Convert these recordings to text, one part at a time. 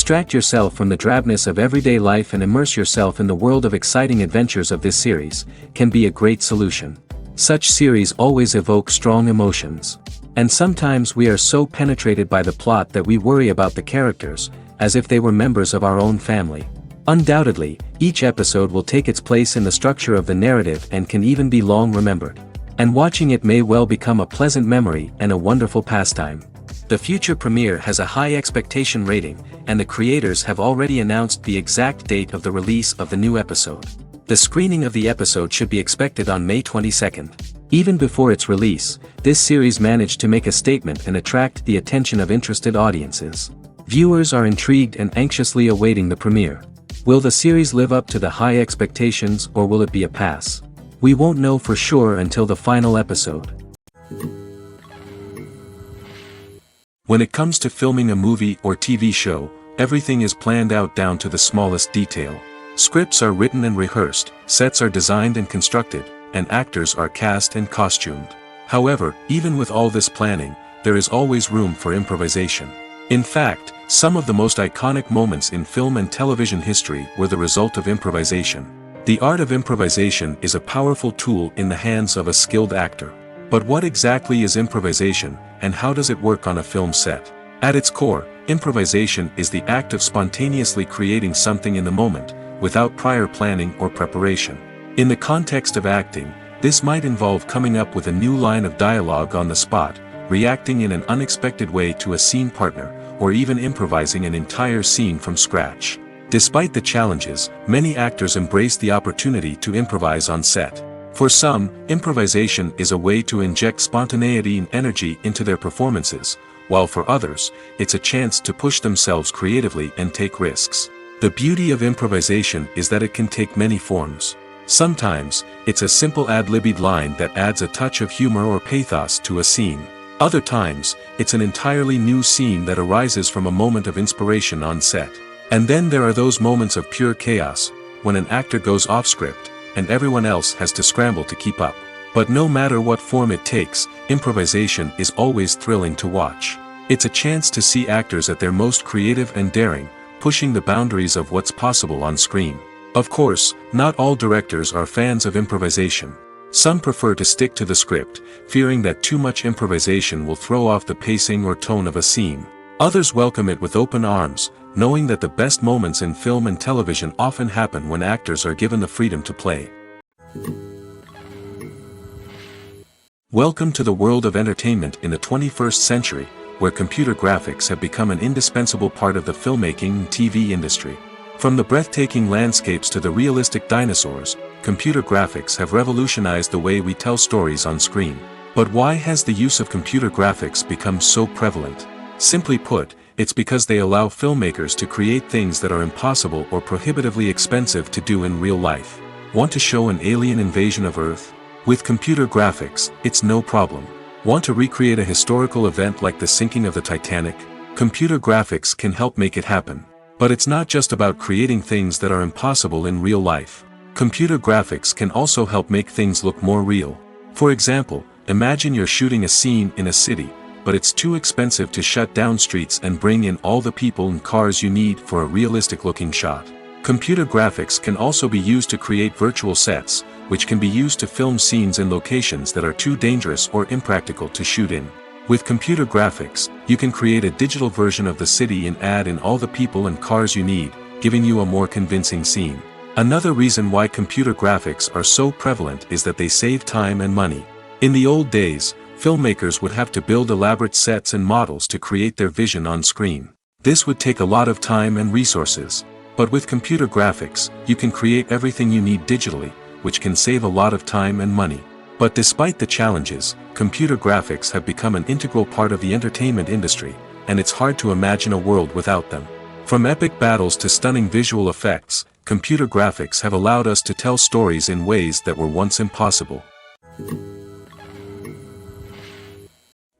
Distract yourself from the drabness of everyday life and immerse yourself in the world of exciting adventures of this series, can be a great solution. Such series always evoke strong emotions. And sometimes we are so penetrated by the plot that we worry about the characters, as if they were members of our own family. Undoubtedly, each episode will take its place in the structure of the narrative and can even be long remembered. And watching it may well become a pleasant memory and a wonderful pastime. The future premiere has a high expectation rating, and the creators have already announced the exact date of the release of the new episode. The screening of the episode should be expected on May 22nd. Even before its release, this series managed to make a statement and attract the attention of interested audiences. Viewers are intrigued and anxiously awaiting the premiere. Will the series live up to the high expectations, or will it be a pass? We won't know for sure until the final episode. When it comes to filming a movie or TV show, everything is planned out down to the smallest detail. Scripts are written and rehearsed, sets are designed and constructed, and actors are cast and costumed. However, even with all this planning, there is always room for improvisation. In fact, some of the most iconic moments in film and television history were the result of improvisation. The art of improvisation is a powerful tool in the hands of a skilled actor. But what exactly is improvisation, and how does it work on a film set? At its core, improvisation is the act of spontaneously creating something in the moment, without prior planning or preparation. In the context of acting, this might involve coming up with a new line of dialogue on the spot, reacting in an unexpected way to a scene partner, or even improvising an entire scene from scratch. Despite the challenges, many actors embrace the opportunity to improvise on set. For some, improvisation is a way to inject spontaneity and energy into their performances, while for others, it's a chance to push themselves creatively and take risks. The beauty of improvisation is that it can take many forms. Sometimes, it's a simple ad-libbed line that adds a touch of humor or pathos to a scene. Other times, it's an entirely new scene that arises from a moment of inspiration on set. And then there are those moments of pure chaos, when an actor goes off script, and everyone else has to scramble to keep up. But no matter what form it takes, improvisation is always thrilling to watch. It's a chance to see actors at their most creative and daring, pushing the boundaries of what's possible on screen. Of course, not all directors are fans of improvisation. Some prefer to stick to the script, fearing that too much improvisation will throw off the pacing or tone of a scene. Others welcome it with open arms, knowing that the best moments in film and television often happen when actors are given the freedom to play. Welcome to the world of entertainment in the 21st century, where computer graphics have become an indispensable part of the filmmaking and TV industry. From the breathtaking landscapes to the realistic dinosaurs, computer graphics have revolutionized the way we tell stories on screen. But why has the use of computer graphics become so prevalent? Simply put, it's because they allow filmmakers to create things that are impossible or prohibitively expensive to do in real life. Want to show an alien invasion of Earth? With computer graphics, it's no problem. Want to recreate a historical event like the sinking of the Titanic? Computer graphics can help make it happen. But it's not just about creating things that are impossible in real life. Computer graphics can also help make things look more real. For example, imagine you're shooting a scene in a city, but it's too expensive to shut down streets and bring in all the people and cars you need for a realistic-looking shot. Computer graphics can also be used to create virtual sets, which can be used to film scenes in locations that are too dangerous or impractical to shoot in. With computer graphics, you can create a digital version of the city and add in all the people and cars you need, giving you a more convincing scene. Another reason why computer graphics are so prevalent is that they save time and money. In the old days, filmmakers would have to build elaborate sets and models to create their vision on screen. This would take a lot of time and resources. But with computer graphics, you can create everything you need digitally, which can save a lot of time and money. But despite the challenges, computer graphics have become an integral part of the entertainment industry, and it's hard to imagine a world without them. From epic battles to stunning visual effects, computer graphics have allowed us to tell stories in ways that were once impossible.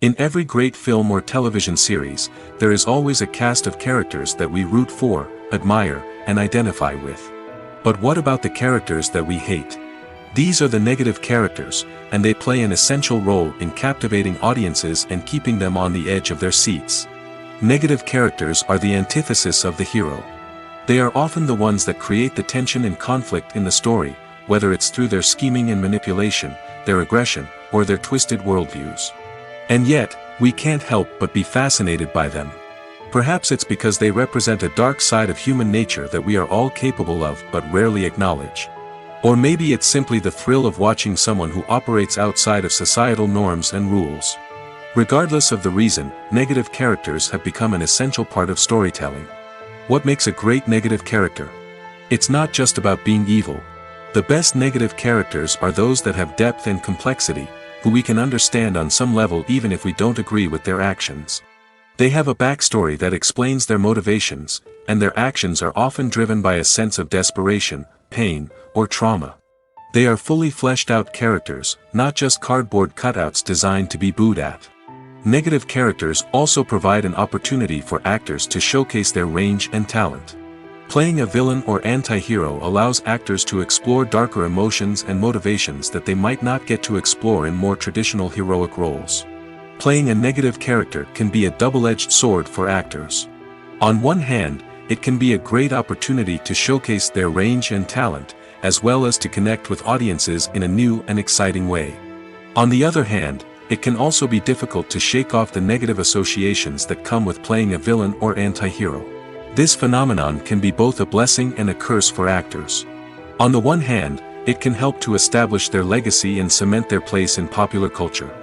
In every great film or television series, there is always a cast of characters that we root for, admire, and identify with. But what about the characters that we hate? These are the negative characters, and they play an essential role in captivating audiences and keeping them on the edge of their seats. Negative characters are the antithesis of the hero. They are often the ones that create the tension and conflict in the story, whether it's through their scheming and manipulation, their aggression, or their twisted worldviews. And yet, we can't help but be fascinated by them. Perhaps it's because they represent a dark side of human nature that we are all capable of but rarely acknowledge. Or maybe it's simply the thrill of watching someone who operates outside of societal norms and rules. Regardless of the reason, negative characters have become an essential part of storytelling. What makes a great negative character? It's not just about being evil. The best negative characters are those that have depth and complexity, who we can understand on some level even if we don't agree with their actions. They have a backstory that explains their motivations, and their actions are often driven by a sense of desperation, pain, or trauma. They are fully fleshed out characters, not just cardboard cutouts designed to be booed at. Negative characters also provide an opportunity for actors to showcase their range and talent. Playing a villain or anti-hero allows actors to explore darker emotions and motivations that they might not get to explore in more traditional heroic roles. Playing a negative character can be a double-edged sword for actors. On one hand, it can be a great opportunity to showcase their range and talent, as well as to connect with audiences in a new and exciting way. On the other hand, it can also be difficult to shake off the negative associations that come with playing a villain or anti-hero. This phenomenon can be both a blessing and a curse for actors. On the one hand, it can help to establish their legacy and cement their place in popular culture.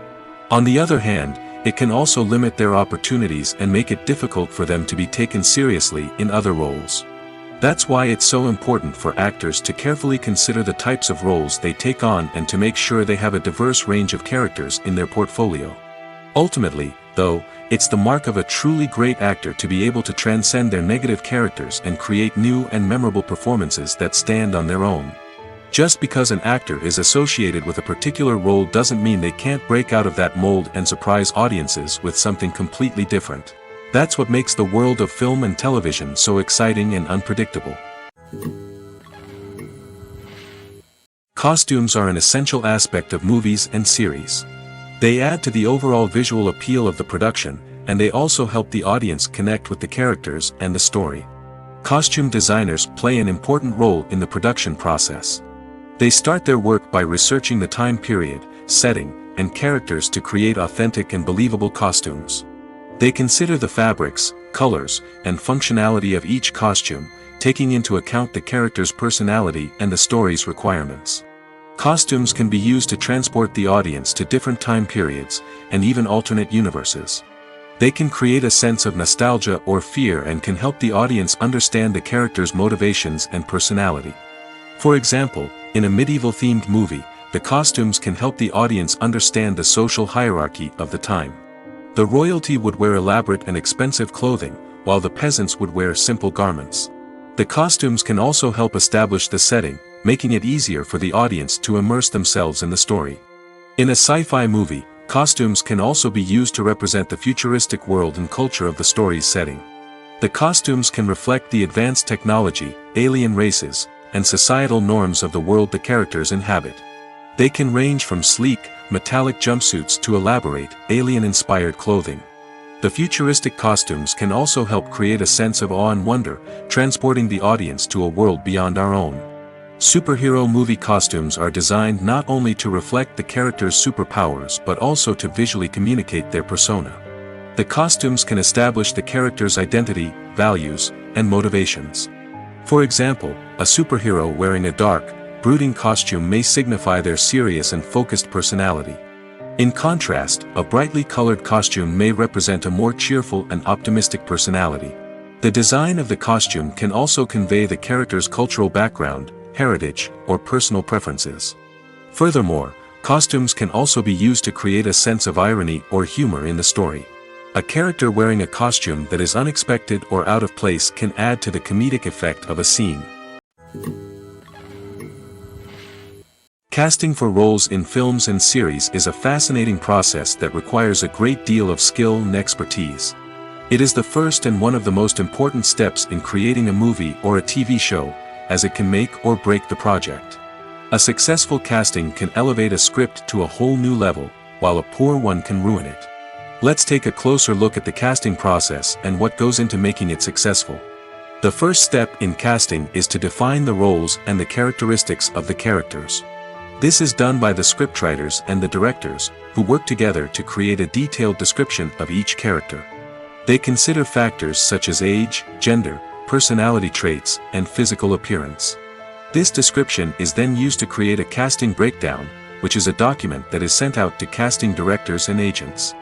On the other hand, it can also limit their opportunities and make it difficult for them to be taken seriously in other roles. That's why it's so important for actors to carefully consider the types of roles they take on and to make sure they have a diverse range of characters in their portfolio. Ultimately, though, it's the mark of a truly great actor to be able to transcend their negative characters and create new and memorable performances that stand on their own. Just because an actor is associated with a particular role doesn't mean they can't break out of that mold and surprise audiences with something completely different. That's what makes the world of film and television so exciting and unpredictable. Costumes are an essential aspect of movies and series. They add to the overall visual appeal of the production, and they also help the audience connect with the characters and the story. Costume designers play an important role in the production process. They start their work by researching the time period, setting, and characters to create authentic and believable costumes. They consider the fabrics, colors, and functionality of each costume, taking into account the character's personality and the story's requirements. Costumes can be used to transport the audience to different time periods, and even alternate universes. They can create a sense of nostalgia or fear and can help the audience understand the character's motivations and personality. For example, in a medieval-themed movie, the costumes can help the audience understand the social hierarchy of the time. The royalty would wear elaborate and expensive clothing, while the peasants would wear simple garments. The costumes can also help establish the setting, making it easier for the audience to immerse themselves in the story. In a sci-fi movie, costumes can also be used to represent the futuristic world and culture of the story's setting. The costumes can reflect the advanced technology, alien races, and societal norms of the world the characters inhabit. They can range from sleek, metallic jumpsuits to elaborate, alien-inspired clothing. The futuristic costumes can also help create a sense of awe and wonder, transporting the audience to a world beyond our own. Superhero movie costumes are designed not only to reflect the character's superpowers but also to visually communicate their persona. The costumes can establish the character's identity, values, and motivations. For example, a superhero wearing a dark, brooding costume may signify their serious and focused personality. In contrast, a brightly colored costume may represent a more cheerful and optimistic personality. The design of the costume can also convey the character's cultural background, heritage, or personal preferences. Furthermore, costumes can also be used to create a sense of irony or humor in the story. A character wearing a costume that is unexpected or out of place can add to the comedic effect of a scene. Casting for roles in films and series is a fascinating process that requires a great deal of skill and expertise. It is the first and one of the most important steps in creating a movie or a TV show, as it can make or break the project. A successful casting can elevate a script to a whole new level, while a poor one can ruin it. Let's take a closer look at the casting process and what goes into making it successful. The first step in casting is to define the roles and the characteristics of the characters. This is done by the scriptwriters and the directors, who work together to create a detailed description of each character. They consider factors such as age, gender, personality traits, and physical appearance. This description is then used to create a casting breakdown, which is a document that is sent out to casting directors and agents.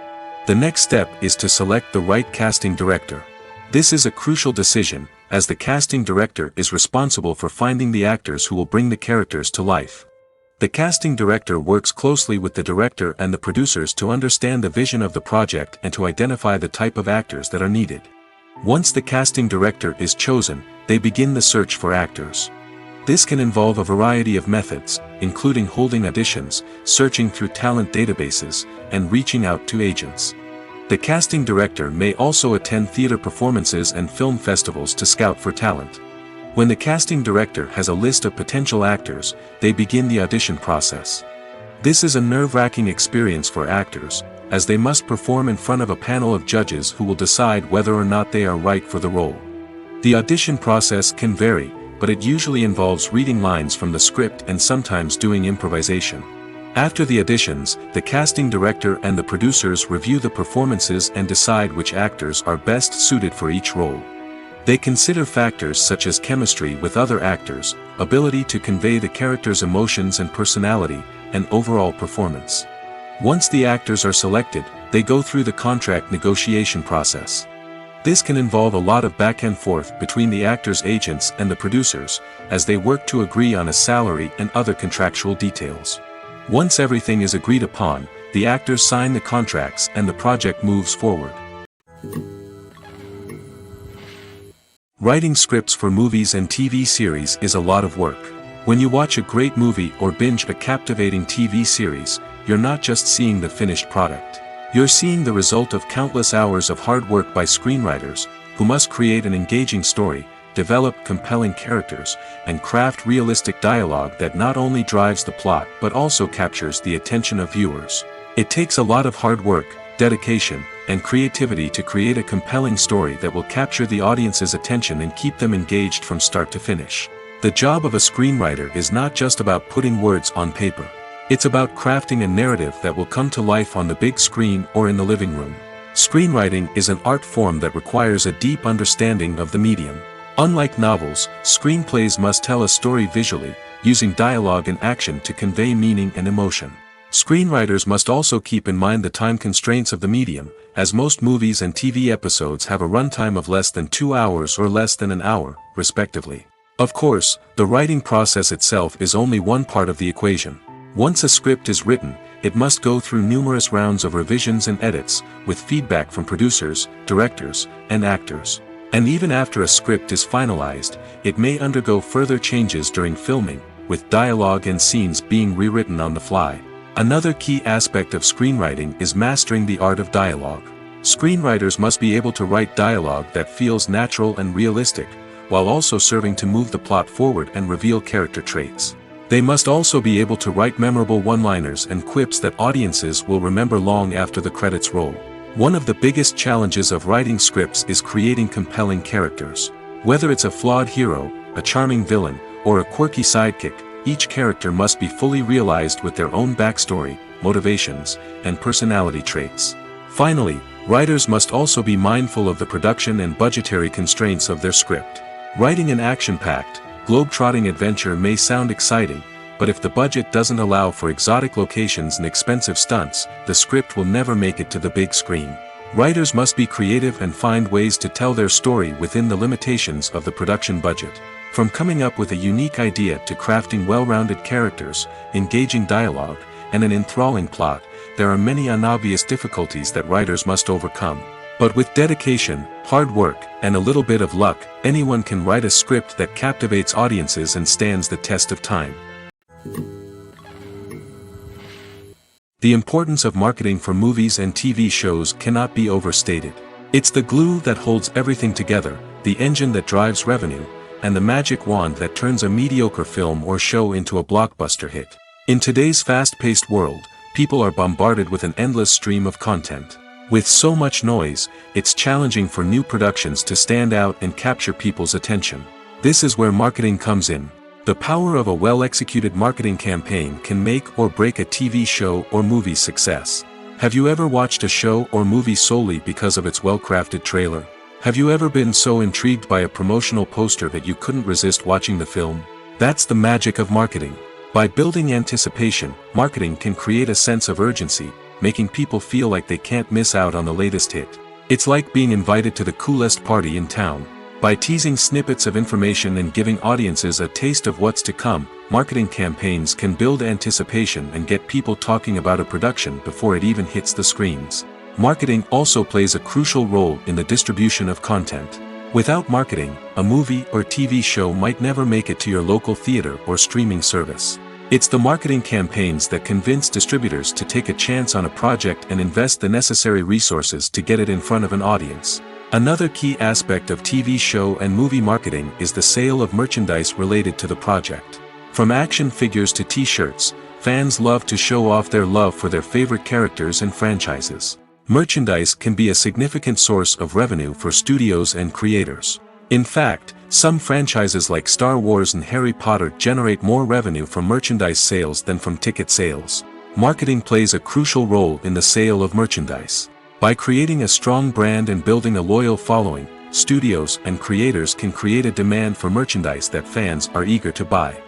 The next step is to select the right casting director. This is a crucial decision, as the casting director is responsible for finding the actors who will bring the characters to life. The casting director works closely with the director and the producers to understand the vision of the project and to identify the type of actors that are needed. Once the casting director is chosen, they begin the search for actors. This can involve a variety of methods, including holding auditions, searching through talent databases, and reaching out to agents. The casting director may also attend theater performances and film festivals to scout for talent. When the casting director has a list of potential actors, they begin the audition process. This is a nerve-wracking experience for actors, as they must perform in front of a panel of judges who will decide whether or not they are right for the role. The audition process can vary, but it usually involves reading lines from the script and sometimes doing improvisation. After the auditions, the casting director and the producers review the performances and decide which actors are best suited for each role. They consider factors such as chemistry with other actors, ability to convey the character's emotions and personality, and overall performance. Once the actors are selected, they go through the contract negotiation process. This can involve a lot of back and forth between the actors' agents and the producers, as they work to agree on a salary and other contractual details. Once everything is agreed upon, the actors sign the contracts and the project moves forward. Writing scripts for movies and TV series is a lot of work. When you watch a great movie or binge a captivating TV series, you're not just seeing the finished product. You're seeing the result of countless hours of hard work by screenwriters, who must create an engaging story, develop compelling characters, and craft realistic dialogue that not only drives the plot but also captures the attention of viewers. It takes a lot of hard work, dedication, and creativity to create a compelling story that will capture the audience's attention and keep them engaged from start to finish. The job of a screenwriter is not just about putting words on paper. It's about crafting a narrative that will come to life on the big screen or in the living room. Screenwriting is an art form that requires a deep understanding of the medium. Unlike novels, screenplays must tell a story visually, using dialogue and action to convey meaning and emotion. Screenwriters must also keep in mind the time constraints of the medium, as most movies and TV episodes have a runtime of less than 2 hours or less than an hour, respectively. Of course, the writing process itself is only one part of the equation. Once a script is written, it must go through numerous rounds of revisions and edits, with feedback from producers, directors, and actors. And even after a script is finalized, it may undergo further changes during filming, with dialogue and scenes being rewritten on the fly. Another key aspect of screenwriting is mastering the art of dialogue. Screenwriters must be able to write dialogue that feels natural and realistic, while also serving to move the plot forward and reveal character traits. They must also be able to write memorable one-liners and quips that audiences will remember long after the credits roll. One of the biggest challenges of writing scripts is creating compelling characters. Whether it's a flawed hero, a charming villain, or a quirky sidekick, each character must be fully realized with their own backstory, motivations, and personality traits. Finally, writers must also be mindful of the production and budgetary constraints of their script. Writing an action-packed, globe-trotting adventure may sound exciting, but if the budget doesn't allow for exotic locations and expensive stunts, the script will never make it to the big screen. Writers must be creative and find ways to tell their story within the limitations of the production budget. From coming up with a unique idea to crafting well-rounded characters, engaging dialogue, and an enthralling plot, there are many unobvious difficulties that writers must overcome. But with dedication, hard work, and a little bit of luck, anyone can write a script that captivates audiences and stands the test of time. The importance of marketing for movies and TV shows cannot be overstated. It's the glue that holds everything together, the engine that drives revenue, and the magic wand that turns a mediocre film or show into a blockbuster hit. In today's fast-paced world, people are bombarded with an endless stream of content. With so much noise, it's challenging for new productions to stand out and capture people's attention. This is where marketing comes in. The power of a well-executed marketing campaign can make or break a TV show or movie's success. Have you ever watched a show or movie solely because of its well-crafted trailer? Have you ever been so intrigued by a promotional poster that you couldn't resist watching the film? That's the magic of marketing. By building anticipation, marketing can create a sense of urgency, making people feel like they can't miss out on the latest hit. It's like being invited to the coolest party in town. By teasing snippets of information and giving audiences a taste of what's to come, marketing campaigns can build anticipation and get people talking about a production before it even hits the screens. Marketing also plays a crucial role in the distribution of content. Without marketing, a movie or TV show might never make it to your local theater or streaming service. It's the marketing campaigns that convince distributors to take a chance on a project and invest the necessary resources to get it in front of an audience. Another key aspect of TV show and movie marketing is the sale of merchandise related to the project. From action figures to t-shirts, fans love to show off their love for their favorite characters and franchises. Merchandise can be a significant source of revenue for studios and creators. In fact, some franchises like Star Wars and Harry Potter generate more revenue from merchandise sales than from ticket sales. Marketing plays a crucial role in the sale of merchandise. By creating a strong brand and building a loyal following, studios and creators can create a demand for merchandise that fans are eager to buy.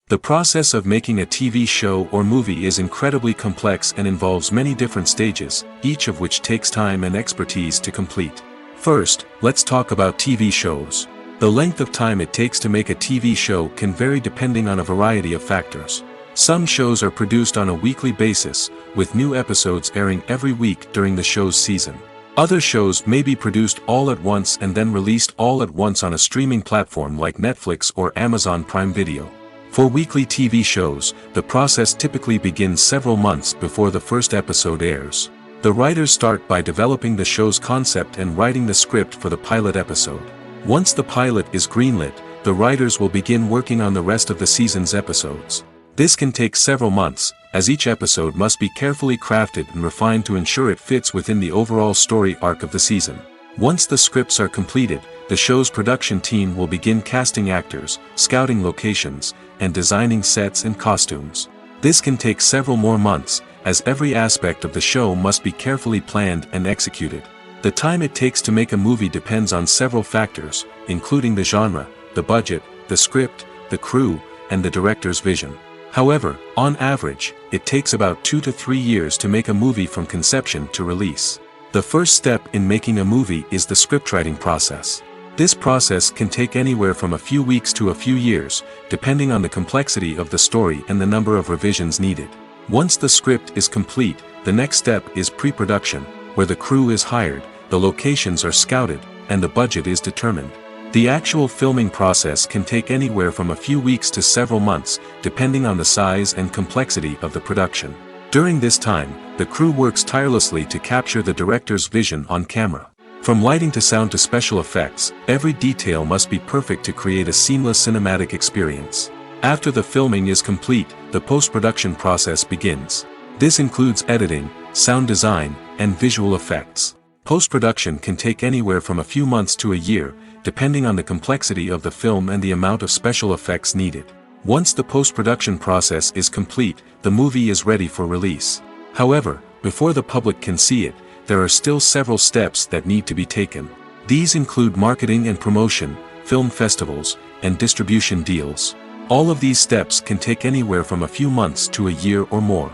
The process of making a TV show or movie is incredibly complex and involves many different stages, each of which takes time and expertise to complete. First, let's talk about TV shows. The length of time it takes to make a TV show can vary depending on a variety of factors. Some shows are produced on a weekly basis, with new episodes airing every week during the show's season. Other shows may be produced all at once and then released all at once on a streaming platform like Netflix or Amazon Prime Video. For weekly TV shows, the process typically begins several months before the first episode airs. The writers start by developing the show's concept and writing the script for the pilot episode. Once the pilot is greenlit, the writers will begin working on the rest of the season's episodes. This can take several months, as each episode must be carefully crafted and refined to ensure it fits within the overall story arc of the season. Once the scripts are completed, the show's production team will begin casting actors, scouting locations, and designing sets and costumes. This can take several more months, as every aspect of the show must be carefully planned and executed. The time it takes to make a movie depends on several factors, including the genre, the budget, the script, the crew, and the director's vision. However, on average, it takes about 2 to 3 years to make a movie from conception to release. The first step in making a movie is the scriptwriting process. This process can take anywhere from a few weeks to a few years, depending on the complexity of the story and the number of revisions needed. Once the script is complete, the next step is pre-production, where the crew is hired, the locations are scouted, and the budget is determined. The actual filming process can take anywhere from a few weeks to several months, depending on the size and complexity of the production. During this time, the crew works tirelessly to capture the director's vision on camera. From lighting to sound to special effects, every detail must be perfect to create a seamless cinematic experience. After the filming is complete, the post-production process begins. This includes editing, sound design, and visual effects. Post-production can take anywhere from a few months to a year, depending on the complexity of the film and the amount of special effects needed. Once the post-production process is complete, the movie is ready for release. However, before the public can see it, there are still several steps that need to be taken. These include marketing and promotion, film festivals, and distribution deals. All of these steps can take anywhere from a few months to a year or more.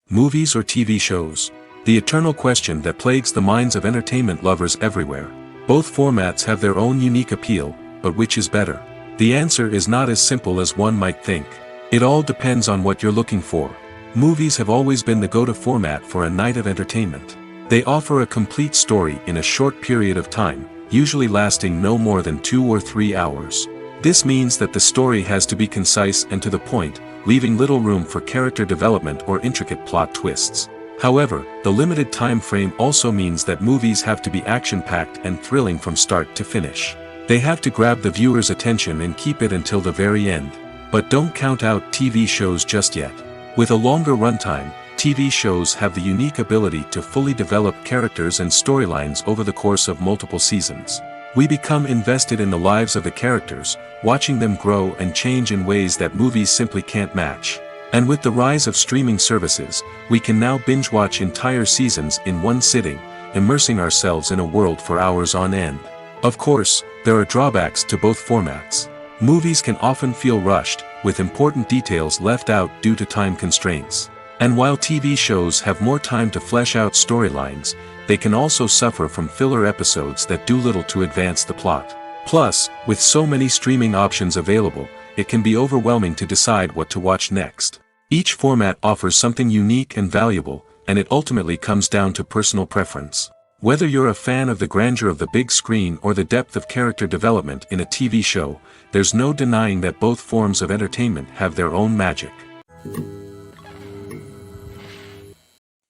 Movies or TV shows? The eternal question that plagues the minds of entertainment lovers everywhere. Both formats have their own unique appeal, but which is better? The answer is not as simple as one might think. It all depends on what you're looking for. Movies have always been the go-to format for a night of entertainment. They offer a complete story in a short period of time, usually lasting no more than 2 or 3 hours. This means that the story has to be concise and to the point, leaving little room for character development or intricate plot twists. However, the limited time frame also means that movies have to be action-packed and thrilling from start to finish. They have to grab the viewer's attention and keep it until the very end. But don't count out TV shows just yet. With a longer runtime, TV shows have the unique ability to fully develop characters and storylines over the course of multiple seasons. We become invested in the lives of the characters, watching them grow and change in ways that movies simply can't match. And with the rise of streaming services, we can now binge-watch entire seasons in one sitting, immersing ourselves in a world for hours on end. Of course, there are drawbacks to both formats. Movies can often feel rushed, with important details left out due to time constraints. And while TV shows have more time to flesh out storylines, they can also suffer from filler episodes that do little to advance the plot. Plus, with so many streaming options available, it can be overwhelming to decide what to watch next. Each format offers something unique and valuable, and it ultimately comes down to personal preference. Whether you're a fan of the grandeur of the big screen or the depth of character development in a TV show, there's no denying that both forms of entertainment have their own magic.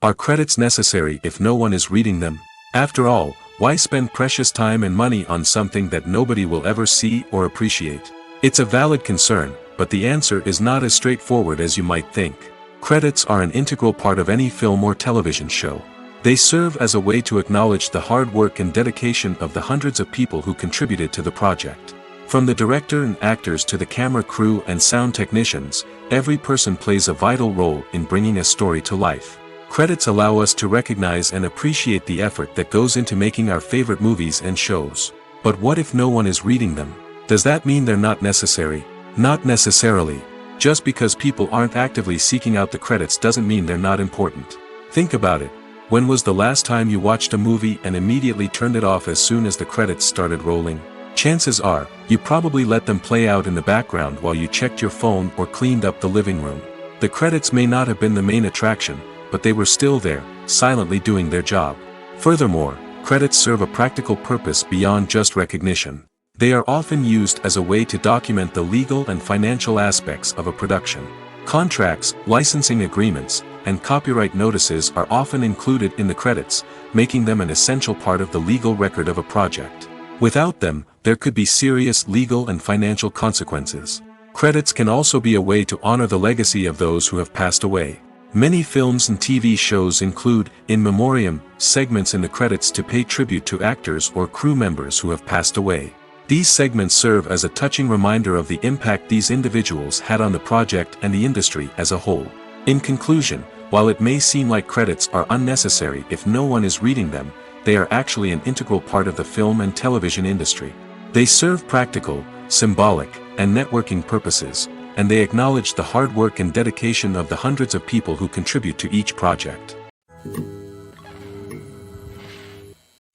Are credits necessary if no one is reading them? After all, why spend precious time and money on something that nobody will ever see or appreciate? It's a valid concern, but the answer is not as straightforward as you might think. Credits are an integral part of any film or television show. They serve as a way to acknowledge the hard work and dedication of the hundreds of people who contributed to the project. From the director and actors to the camera crew and sound technicians, every person plays a vital role in bringing a story to life. Credits allow us to recognize and appreciate the effort that goes into making our favorite movies and shows. But what if no one is reading them? Does that mean they're not necessary? Not necessarily. Just because people aren't actively seeking out the credits doesn't mean they're not important. Think about it. When was the last time you watched a movie and immediately turned it off as soon as the credits started rolling? Chances are, you probably let them play out in the background while you checked your phone or cleaned up the living room. The credits may not have been the main attraction, but they were still there, silently doing their job. Furthermore, credits serve a practical purpose beyond just recognition. They are often used as a way to document the legal and financial aspects of a production. Contracts, licensing agreements, and copyright notices are often included in the credits, making them an essential part of the legal record of a project. Without them, there could be serious legal and financial consequences. Credits can also be a way to honor the legacy of those who have passed away. Many films and TV shows include, in memoriam, segments in the credits to pay tribute to actors or crew members who have passed away. These segments serve as a touching reminder of the impact these individuals had on the project and the industry as a whole. In conclusion, while it may seem like credits are unnecessary if no one is reading them, they are actually an integral part of the film and television industry. They serve practical, symbolic, and networking purposes, and they acknowledge the hard work and dedication of the hundreds of people who contribute to each project.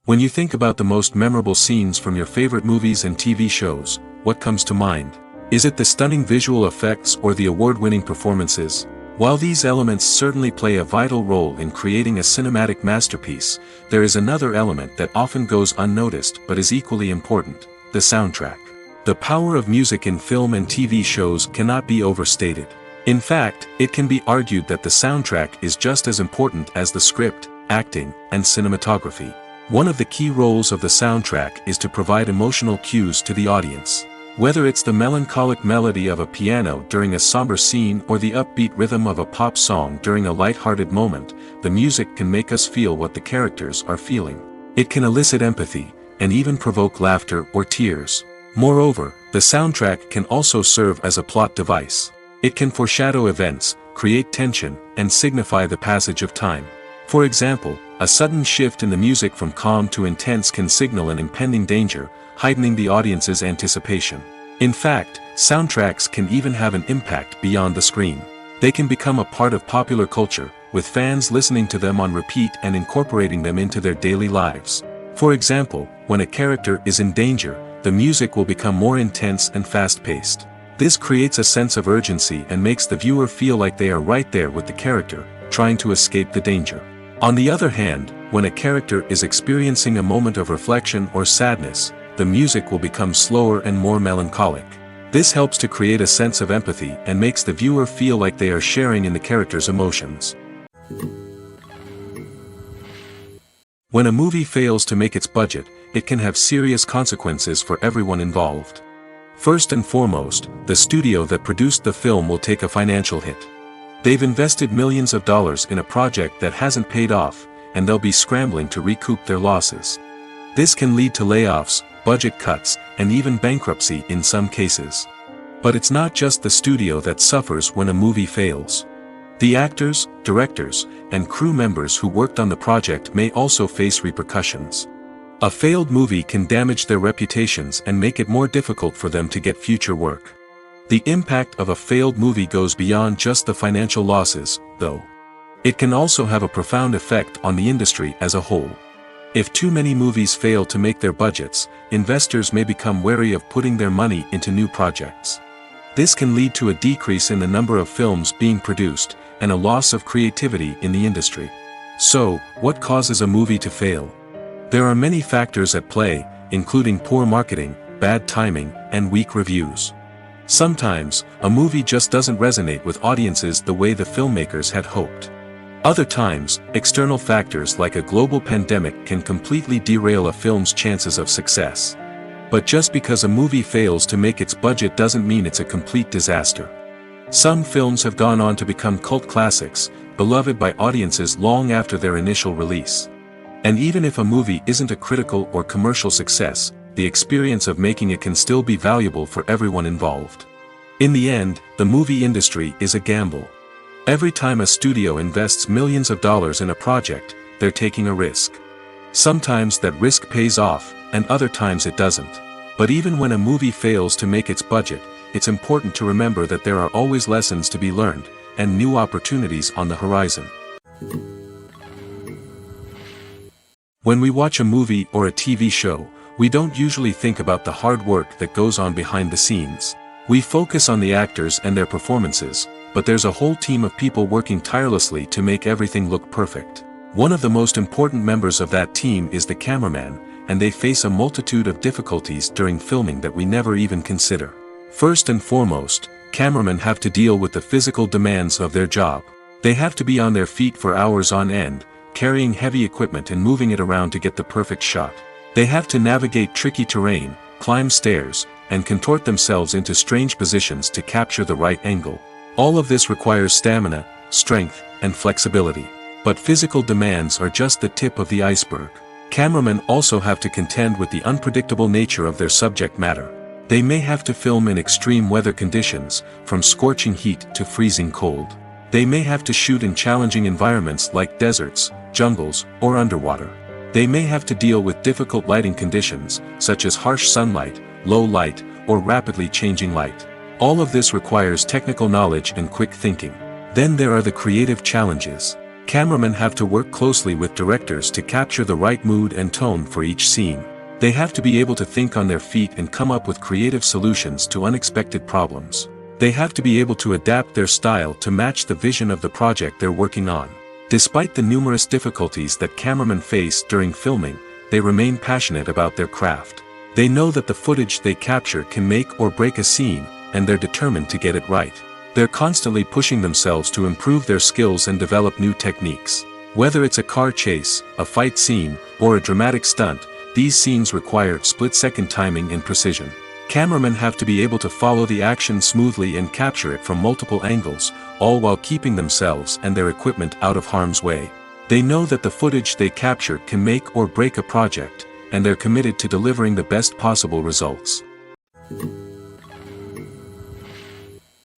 When you think about the most memorable scenes from your favorite movies and TV shows, what comes to mind? Is it the stunning visual effects or the award-winning performances? While these elements certainly play a vital role in creating a cinematic masterpiece, there is another element that often goes unnoticed but is equally important: the soundtrack. The power of music in film and TV shows cannot be overstated. In fact, it can be argued that the soundtrack is just as important as the script, acting, and cinematography. One of the key roles of the soundtrack is to provide emotional cues to the audience. Whether it's the melancholic melody of a piano during a somber scene or the upbeat rhythm of a pop song during a light-hearted moment, the music can make us feel what the characters are feeling. It can elicit empathy, and even provoke laughter or tears. Moreover, the soundtrack can also serve as a plot device. It can foreshadow events, create tension, and signify the passage of time. For example, a sudden shift in the music from calm to intense can signal an impending danger, heightening the audience's anticipation. In fact, soundtracks can even have an impact beyond the screen. They can become a part of popular culture, with fans listening to them on repeat and incorporating them into their daily lives. For example, when a character is in danger, the music will become more intense and fast-paced. This creates a sense of urgency and makes the viewer feel like they are right there with the character, trying to escape the danger. On the other hand, when a character is experiencing a moment of reflection or sadness, the music will become slower and more melancholic. This helps to create a sense of empathy and makes the viewer feel like they are sharing in the character's emotions. When a movie fails to make its budget, it can have serious consequences for everyone involved. First and foremost, the studio that produced the film will take a financial hit. They've invested millions of dollars in a project that hasn't paid off, and they'll be scrambling to recoup their losses. This can lead to layoffs, budget cuts, and even bankruptcy in some cases. But it's not just the studio that suffers when a movie fails. The actors, directors, and crew members who worked on the project may also face repercussions. A failed movie can damage their reputations and make it more difficult for them to get future work. The impact of a failed movie goes beyond just the financial losses, though. It can also have a profound effect on the industry as a whole. If too many movies fail to make their budgets, investors may become wary of putting their money into new projects. This can lead to a decrease in the number of films being produced, and a loss of creativity in the industry. So, what causes a movie to fail? There are many factors at play, including poor marketing, bad timing, and weak reviews. Sometimes, a movie just doesn't resonate with audiences the way the filmmakers had hoped. Other times, external factors like a global pandemic can completely derail a film's chances of success. But just because a movie fails to make its budget doesn't mean it's a complete disaster. Some films have gone on to become cult classics, beloved by audiences long after their initial release. And even if a movie isn't a critical or commercial success, the experience of making it can still be valuable for everyone involved. In the end, the movie industry is a gamble. Every time a studio invests millions of dollars in a project, they're taking a risk. Sometimes that risk pays off, and other times it doesn't. But even when a movie fails to make its budget, it's important to remember that there are always lessons to be learned, and new opportunities on the horizon. When we watch a movie or a TV show, we don't usually think about the hard work that goes on behind the scenes. We focus on the actors and their performances, but there's a whole team of people working tirelessly to make everything look perfect. One of the most important members of that team is the cameraman, and they face a multitude of difficulties during filming that we never even consider. First and foremost, cameramen have to deal with the physical demands of their job. They have to be on their feet for hours on end, carrying heavy equipment and moving it around to get the perfect shot. They have to navigate tricky terrain, climb stairs, and contort themselves into strange positions to capture the right angle. All of this requires stamina, strength, and flexibility. But physical demands are just the tip of the iceberg. Cameramen also have to contend with the unpredictable nature of their subject matter. They may have to film in extreme weather conditions, from scorching heat to freezing cold. They may have to shoot in challenging environments like deserts, jungles, or underwater. They may have to deal with difficult lighting conditions, such as harsh sunlight, low light, or rapidly changing light. All of this requires technical knowledge and quick thinking. Then there are the creative challenges. Cameramen have to work closely with directors to capture the right mood and tone for each scene. They have to be able to think on their feet and come up with creative solutions to unexpected problems. They have to be able to adapt their style to match the vision of the project they're working on. Despite the numerous difficulties that cameramen face during filming, they remain passionate about their craft. They know that the footage they capture can make or break a scene, and they're determined to get it right. They're constantly pushing themselves to improve their skills and develop new techniques. Whether it's a car chase, a fight scene, or a dramatic stunt, these scenes require split-second timing and precision. Cameramen have to be able to follow the action smoothly and capture it from multiple angles, all while keeping themselves and their equipment out of harm's way. They know that the footage they capture can make or break a project, and they're committed to delivering the best possible results.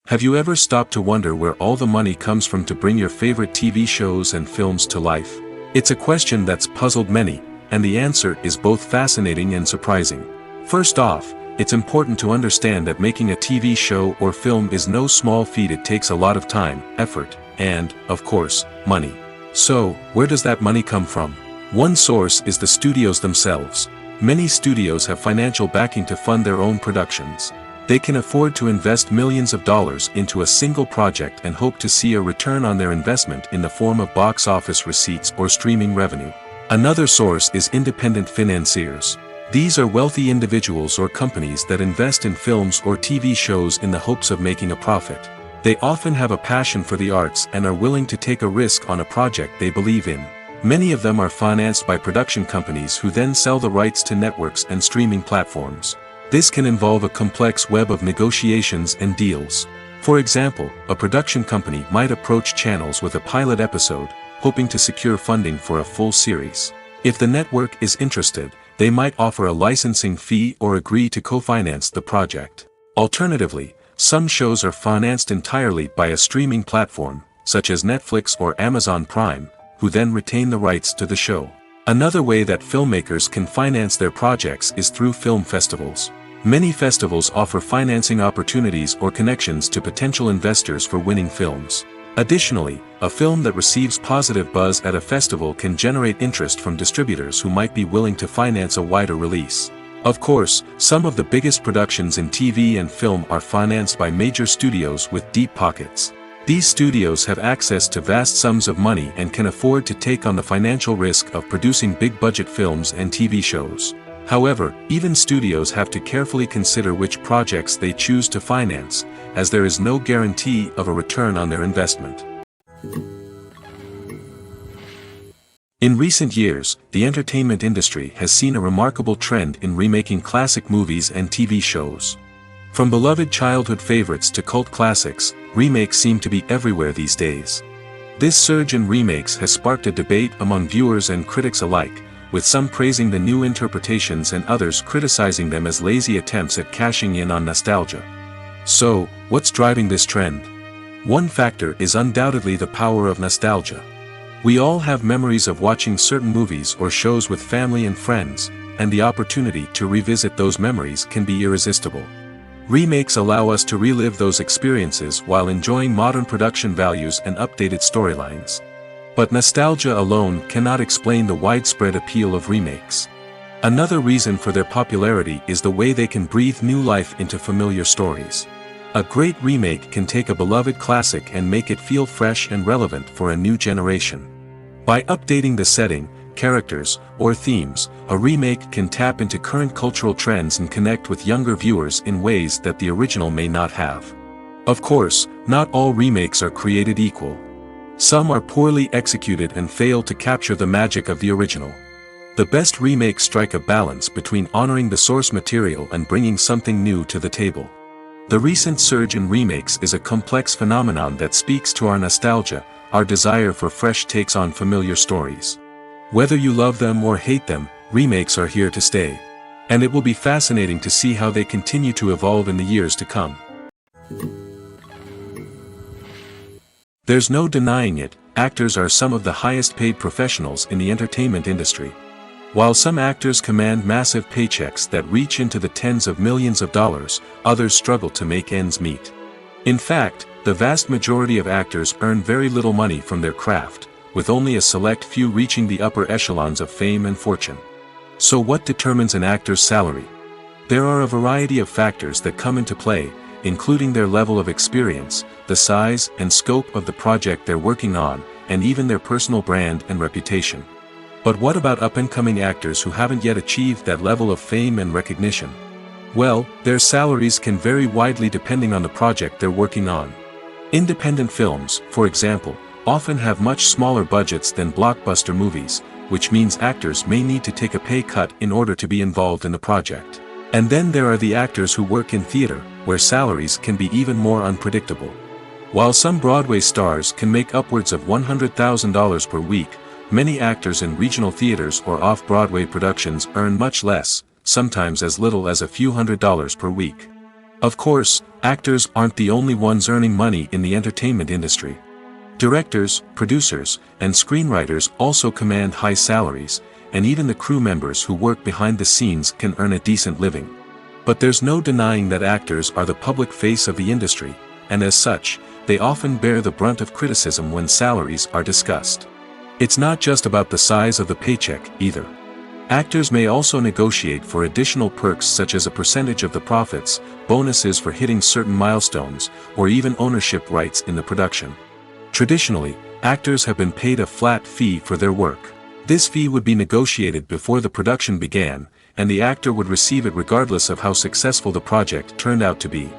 Have you ever stopped to wonder where all the money comes from to bring your favorite TV shows and films to life? It's a question that's puzzled many, and the answer is both fascinating and surprising. First off, it's important to understand that making a TV show or film is no small feat. It takes a lot of time, effort, and, of course, money. So, where does that money come from? One source is the studios themselves. Many studios have financial backing to fund their own productions. They can afford to invest millions of dollars into a single project and hope to see a return on their investment in the form of box office receipts or streaming revenue. Another source is independent financiers. These are wealthy individuals or companies that invest in films or TV shows in the hopes of making a profit. They often have a passion for the arts and are willing to take a risk on a project they believe in. Many of them are financed by production companies who then sell the rights to networks and streaming platforms. This can involve a complex web of negotiations and deals. For example, a production company might approach channels with a pilot episode, hoping to secure funding for a full series. If the network is interested, they might offer a licensing fee or agree to co-finance the project. Alternatively, some shows are financed entirely by a streaming platform, such as Netflix or Amazon Prime, who then retain the rights to the show. Another way that filmmakers can finance their projects is through film festivals. Many festivals offer financing opportunities or connections to potential investors for winning films. Additionally, a film that receives positive buzz at a festival can generate interest from distributors who might be willing to finance a wider release. Of course, some of the biggest productions in TV and film are financed by major studios with deep pockets. These studios have access to vast sums of money and can afford to take on the financial risk of producing big-budget films and TV shows. However, even studios have to carefully consider which projects they choose to finance, as there is no guarantee of a return on their investment. In recent years, the entertainment industry has seen a remarkable trend in remaking classic movies and TV shows. From beloved childhood favorites to cult classics, remakes seem to be everywhere these days. This surge in remakes has sparked a debate among viewers and critics alike, with some praising the new interpretations and others criticizing them as lazy attempts at cashing in on nostalgia. So, what's driving this trend? One factor is undoubtedly the power of nostalgia. We all have memories of watching certain movies or shows with family and friends, and the opportunity to revisit those memories can be irresistible. Remakes allow us to relive those experiences while enjoying modern production values and updated storylines. But nostalgia alone cannot explain the widespread appeal of remakes. Another reason for their popularity is the way they can breathe new life into familiar stories. A great remake can take a beloved classic and make it feel fresh and relevant for a new generation. By updating the setting, characters, or themes, a remake can tap into current cultural trends and connect with younger viewers in ways that the original may not have. Of course, not all remakes are created equal. Some are poorly executed and fail to capture the magic of the original. The best remakes strike a balance between honoring the source material and bringing something new to the table. The recent surge in remakes is a complex phenomenon that speaks to our nostalgia, our desire for fresh takes on familiar stories. Whether you love them or hate them, remakes are here to stay. And it will be fascinating to see how they continue to evolve in the years to come. There's no denying it, actors are some of the highest paid professionals in the entertainment industry. While some actors command massive paychecks that reach into the tens of millions of dollars, others struggle to make ends meet. In fact, the vast majority of actors earn very little money from their craft, with only a select few reaching the upper echelons of fame and fortune. So what determines an actor's salary? There are a variety of factors that come into play, including their level of experience, the size and scope of the project they're working on, and even their personal brand and reputation. But what about up-and-coming actors who haven't yet achieved that level of fame and recognition? Well, their salaries can vary widely depending on the project they're working on. Independent films, for example, often have much smaller budgets than blockbuster movies, which means actors may need to take a pay cut in order to be involved in the project. And then there are the actors who work in theater, where salaries can be even more unpredictable. While some Broadway stars can make upwards of $100,000 per week, many actors in regional theaters or off-Broadway productions earn much less, sometimes as little as a few $100s per week. Of course, actors aren't the only ones earning money in the entertainment industry. Directors, producers, and screenwriters also command high salaries, and even the crew members who work behind the scenes can earn a decent living. But there's no denying that actors are the public face of the industry, and as such, they often bear the brunt of criticism when salaries are discussed. It's not just about the size of the paycheck, either. Actors may also negotiate for additional perks such as a percentage of the profits, bonuses for hitting certain milestones, or even ownership rights in the production. Traditionally, actors have been paid a flat fee for their work. This fee would be negotiated before the production began, and the actor would receive it regardless of how successful the project turned out to be.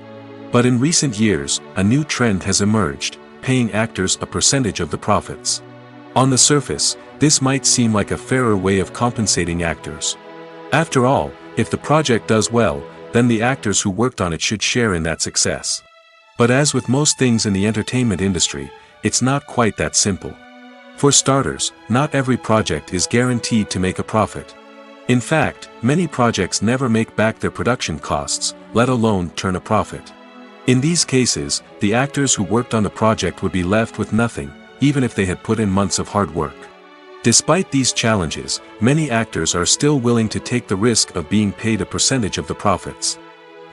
But in recent years, a new trend has emerged, paying actors a percentage of the profits. On the surface, this might seem like a fairer way of compensating actors. After all, if the project does well, then the actors who worked on it should share in that success. But as with most things in the entertainment industry, it's not quite that simple. For starters, not every project is guaranteed to make a profit. In fact, many projects never make back their production costs, let alone turn a profit. In these cases, the actors who worked on the project would be left with nothing, even if they had put in months of hard work. Despite these challenges, many actors are still willing to take the risk of being paid a percentage of the profits.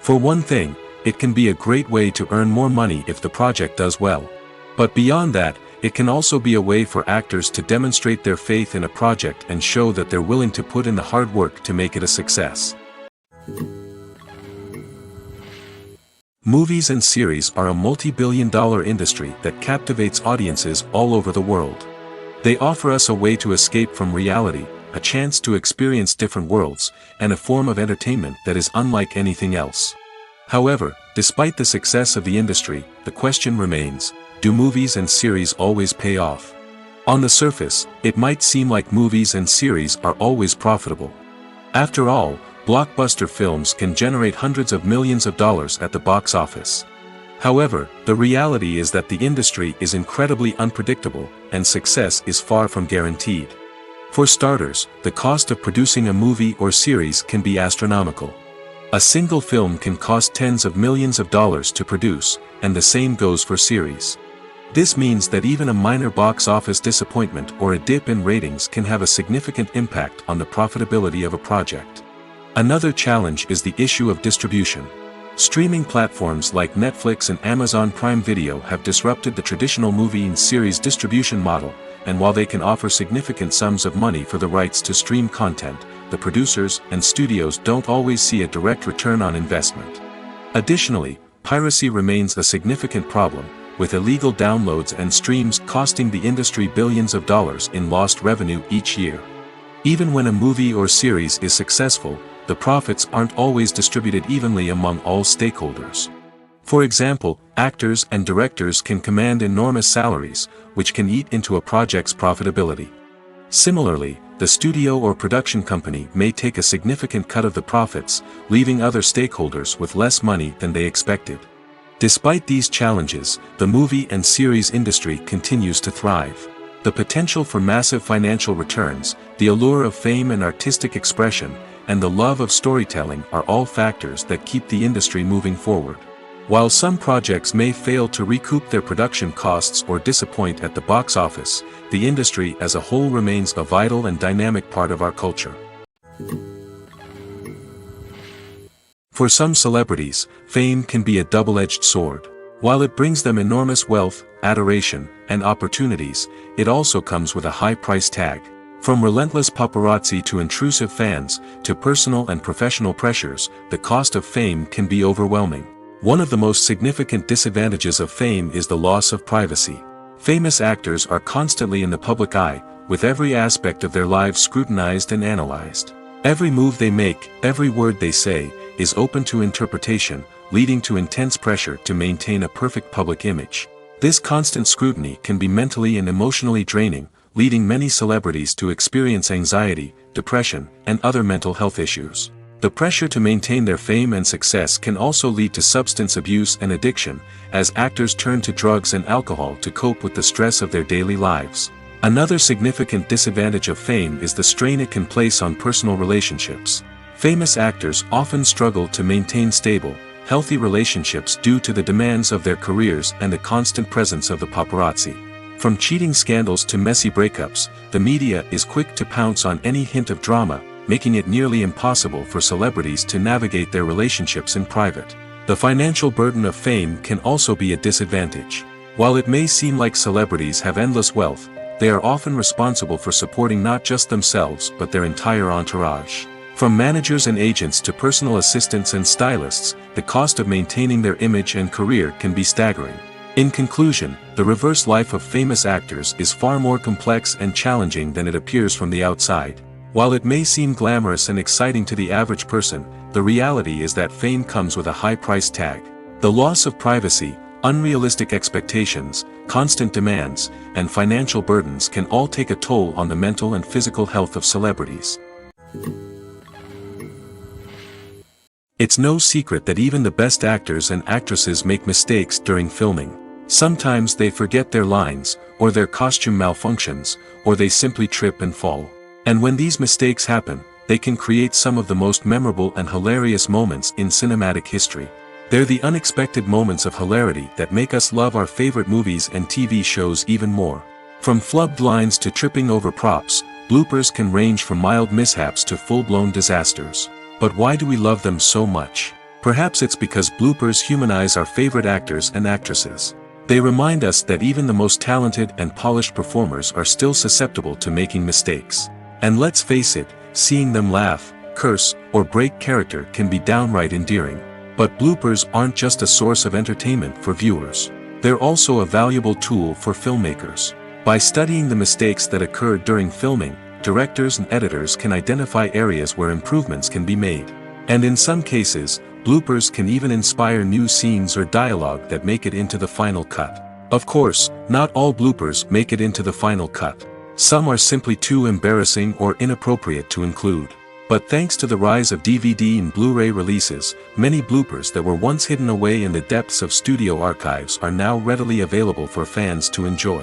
For one thing, it can be a great way to earn more money if the project does well. But beyond that, it can also be a way for actors to demonstrate their faith in a project and show that they're willing to put in the hard work to make it a success. Movies and series are a multi-billion-dollar industry that captivates audiences all over the world. They offer us a way to escape from reality, a chance to experience different worlds, and a form of entertainment that is unlike anything else. However, despite the success of the industry, the question remains, do movies and series always pay off? On the surface, it might seem like movies and series are always profitable. After all, blockbuster films can generate hundreds of millions of dollars at the box office. However, the reality is that the industry is incredibly unpredictable, and success is far from guaranteed. For starters, the cost of producing a movie or series can be astronomical. A single film can cost tens of millions of dollars to produce, and the same goes for series. This means that even a minor box office disappointment or a dip in ratings can have a significant impact on the profitability of a project. Another challenge is the issue of distribution. Streaming platforms like Netflix and Amazon Prime Video have disrupted the traditional movie and series distribution model, and while they can offer significant sums of money for the rights to stream content, the producers and studios don't always see a direct return on investment. Additionally, piracy remains a significant problem, with illegal downloads and streams costing the industry billions of dollars in lost revenue each year. Even when a movie or series is successful, the profits aren't always distributed evenly among all stakeholders. For example, actors and directors can command enormous salaries, which can eat into a project's profitability. Similarly, the studio or production company may take a significant cut of the profits, leaving other stakeholders with less money than they expected. Despite these challenges, the movie and series industry continues to thrive. The potential for massive financial returns, the allure of fame and artistic expression, and the love of storytelling are all factors that keep the industry moving forward. While some projects may fail to recoup their production costs or disappoint at the box office, the industry as a whole remains a vital and dynamic part of our culture. For some celebrities, fame can be a double-edged sword. While it brings them enormous wealth, adoration, and opportunities, it also comes with a high price tag. From relentless paparazzi to intrusive fans, to personal and professional pressures, the cost of fame can be overwhelming. One of the most significant disadvantages of fame is the loss of privacy. Famous actors are constantly in the public eye, with every aspect of their lives scrutinized and analyzed. Every move they make, every word they say, is open to interpretation, leading to intense pressure to maintain a perfect public image. This constant scrutiny can be mentally and emotionally draining, leading many celebrities to experience anxiety, depression, and other mental health issues. The pressure to maintain their fame and success can also lead to substance abuse and addiction, as actors turn to drugs and alcohol to cope with the stress of their daily lives. Another significant disadvantage of fame is the strain it can place on personal relationships. Famous actors often struggle to maintain stable, healthy relationships due to the demands of their careers and the constant presence of the paparazzi. From cheating scandals to messy breakups, the media is quick to pounce on any hint of drama, making it nearly impossible for celebrities to navigate their relationships in private. The financial burden of fame can also be a disadvantage. While it may seem like celebrities have endless wealth, they are often responsible for supporting not just themselves but their entire entourage. From managers and agents to personal assistants and stylists, the cost of maintaining their image and career can be staggering. In conclusion, the reverse life of famous actors is far more complex and challenging than it appears from the outside. While it may seem glamorous and exciting to the average person, the reality is that fame comes with a high price tag. The loss of privacy, unrealistic expectations, constant demands, and financial burdens can all take a toll on the mental and physical health of celebrities. It's no secret that even the best actors and actresses make mistakes during filming. Sometimes they forget their lines, or their costume malfunctions, or they simply trip and fall. And when these mistakes happen, they can create some of the most memorable and hilarious moments in cinematic history. They're the unexpected moments of hilarity that make us love our favorite movies and TV shows even more. From flubbed lines to tripping over props, bloopers can range from mild mishaps to full-blown disasters. But why do we love them so much? Perhaps it's because bloopers humanize our favorite actors and actresses. They remind us that even the most talented and polished performers are still susceptible to making mistakes. And let's face it, seeing them laugh, curse, or break character can be downright endearing. But bloopers aren't just a source of entertainment for viewers. They're also a valuable tool for filmmakers. By studying the mistakes that occurred during filming, directors and editors can identify areas where improvements can be made. And in some cases, bloopers can even inspire new scenes or dialogue that make it into the final cut. Of course, not all bloopers make it into the final cut. Some are simply too embarrassing or inappropriate to include. But thanks to the rise of DVD and Blu-ray releases, many bloopers that were once hidden away in the depths of studio archives are now readily available for fans to enjoy.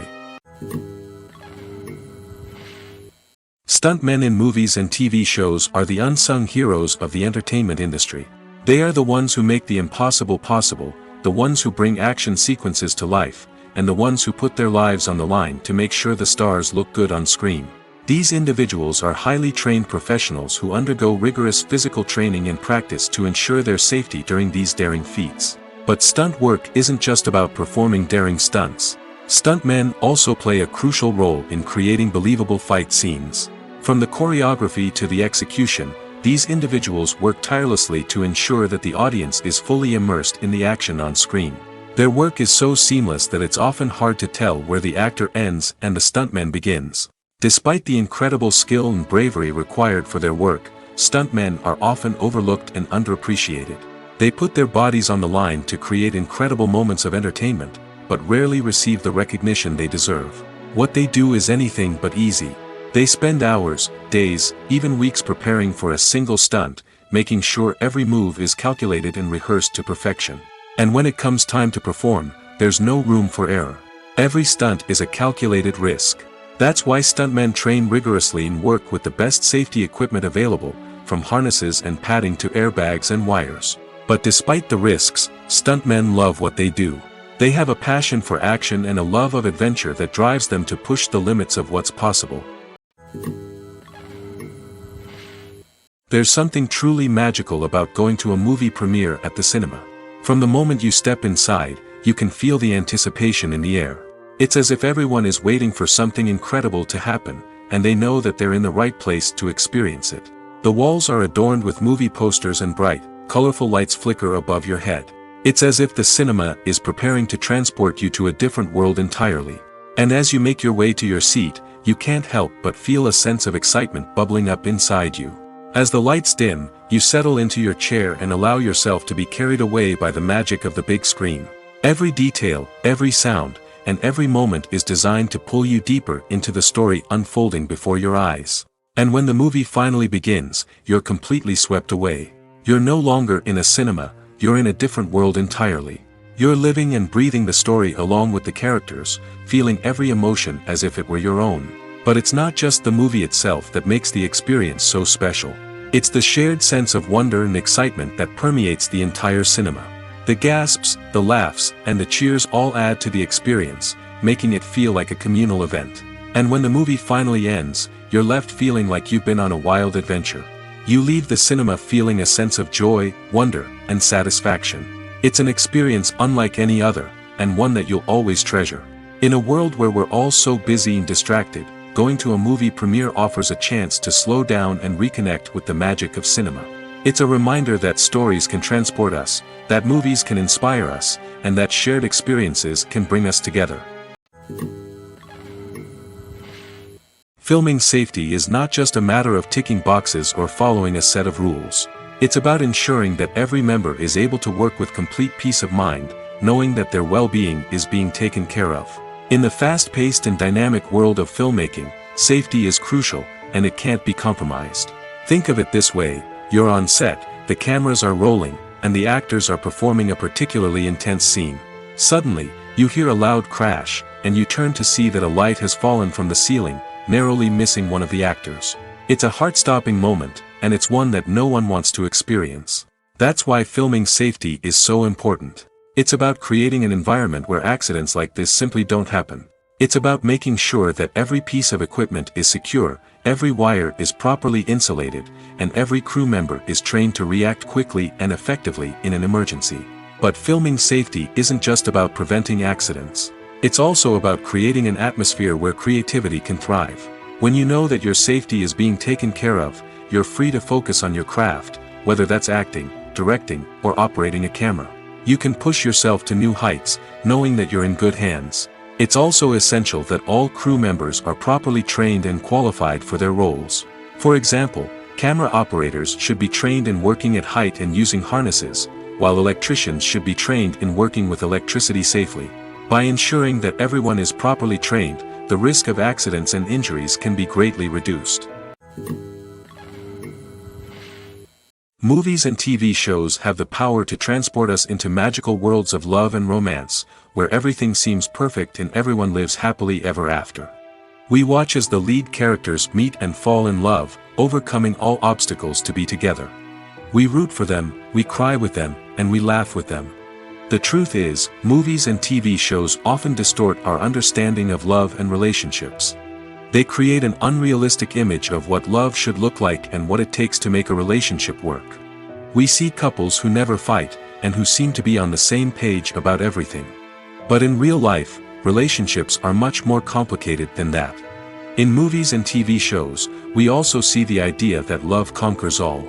Stuntmen in movies and TV shows are the unsung heroes of the entertainment industry. They are the ones who make the impossible possible, the ones who bring action sequences to life, and the ones who put their lives on the line to make sure the stars look good on screen. These individuals are highly trained professionals who undergo rigorous physical training and practice to ensure their safety during these daring feats. But stunt work isn't just about performing daring stunts. Stuntmen also play a crucial role in creating believable fight scenes. From the choreography to the execution, these individuals work tirelessly to ensure that the audience is fully immersed in the action on screen. Their work is so seamless that it's often hard to tell where the actor ends and the stuntman begins. Despite the incredible skill and bravery required for their work, stuntmen are often overlooked and underappreciated. They put their bodies on the line to create incredible moments of entertainment, but rarely receive the recognition they deserve. What they do is anything but easy. They spend hours, days, even weeks preparing for a single stunt, making sure every move is calculated and rehearsed to perfection. And when it comes time to perform, there's no room for error. Every stunt is a calculated risk. That's why stuntmen train rigorously and work with the best safety equipment available, from harnesses and padding to airbags and wires. But despite the risks, stuntmen love what they do. They have a passion for action and a love of adventure that drives them to push the limits of what's possible. There's something truly magical about going to a movie premiere at the cinema. From the moment you step inside, you can feel the anticipation in the air. It's as if everyone is waiting for something incredible to happen, and they know that they're in the right place to experience it. The walls are adorned with movie posters and bright, colorful lights flicker above your head. It's as if the cinema is preparing to transport you to a different world entirely. And as you make your way to your seat, you can't help but feel a sense of excitement bubbling up inside you. As the lights dim, you settle into your chair and allow yourself to be carried away by the magic of the big screen. Every detail, every sound, and every moment is designed to pull you deeper into the story unfolding before your eyes. And when the movie finally begins, you're completely swept away. You're no longer in a cinema, you're in a different world entirely. You're living and breathing the story along with the characters, feeling every emotion as if it were your own. But it's not just the movie itself that makes the experience so special. It's the shared sense of wonder and excitement that permeates the entire cinema. The gasps, the laughs, and the cheers all add to the experience, making it feel like a communal event. And when the movie finally ends, you're left feeling like you've been on a wild adventure. You leave the cinema feeling a sense of joy, wonder, and satisfaction. It's an experience unlike any other, and one that you'll always treasure. In a world where we're all so busy and distracted, going to a movie premiere offers a chance to slow down and reconnect with the magic of cinema. It's a reminder that stories can transport us, that movies can inspire us, and that shared experiences can bring us together. Filming safety is not just a matter of ticking boxes or following a set of rules. It's about ensuring that every member is able to work with complete peace of mind, knowing that their well-being is being taken care of. In the fast-paced and dynamic world of filmmaking, safety is crucial, and it can't be compromised. Think of it this way: you're on set, the cameras are rolling, and the actors are performing a particularly intense scene. Suddenly, you hear a loud crash, and you turn to see that a light has fallen from the ceiling, narrowly missing one of the actors. It's a heart-stopping moment, and it's one that no one wants to experience. That's why filming safety is so important. It's about creating an environment where accidents like this simply don't happen. It's about making sure that every piece of equipment is secure, every wire is properly insulated, and every crew member is trained to react quickly and effectively in an emergency. But filming safety isn't just about preventing accidents. It's also about creating an atmosphere where creativity can thrive. When you know that your safety is being taken care of, you're free to focus on your craft, whether that's acting, directing, or operating a camera. You can push yourself to new heights, knowing that you're in good hands. It's also essential that all crew members are properly trained and qualified for their roles. For example, camera operators should be trained in working at height and using harnesses, while electricians should be trained in working with electricity safely. By ensuring that everyone is properly trained, the risk of accidents and injuries can be greatly reduced. Movies and TV shows have the power to transport us into magical worlds of love and romance, where everything seems perfect and everyone lives happily ever after. We watch as the lead characters meet and fall in love, overcoming all obstacles to be together. We root for them, we cry with them, and we laugh with them. The truth is, movies and TV shows often distort our understanding of love and relationships. They create an unrealistic image of what love should look like and what it takes to make a relationship work. We see couples who never fight, and who seem to be on the same page about everything. But in real life, relationships are much more complicated than that. In movies and TV shows, we also see the idea that love conquers all.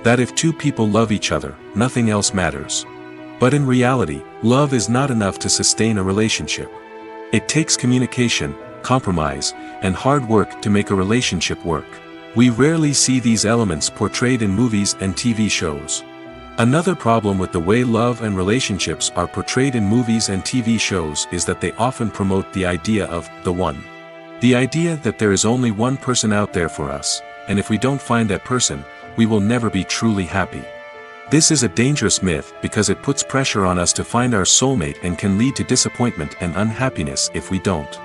That if two people love each other, nothing else matters. But in reality, love is not enough to sustain a relationship. It takes communication, compromise, and hard work to make a relationship work. We rarely see these elements portrayed in movies and TV shows. Another problem with the way love and relationships are portrayed in movies and TV shows is that they often promote the idea of the one. The idea that there is only one person out there for us, and if we don't find that person, we will never be truly happy. This is a dangerous myth because it puts pressure on us to find our soulmate and can lead to disappointment and unhappiness if we don't.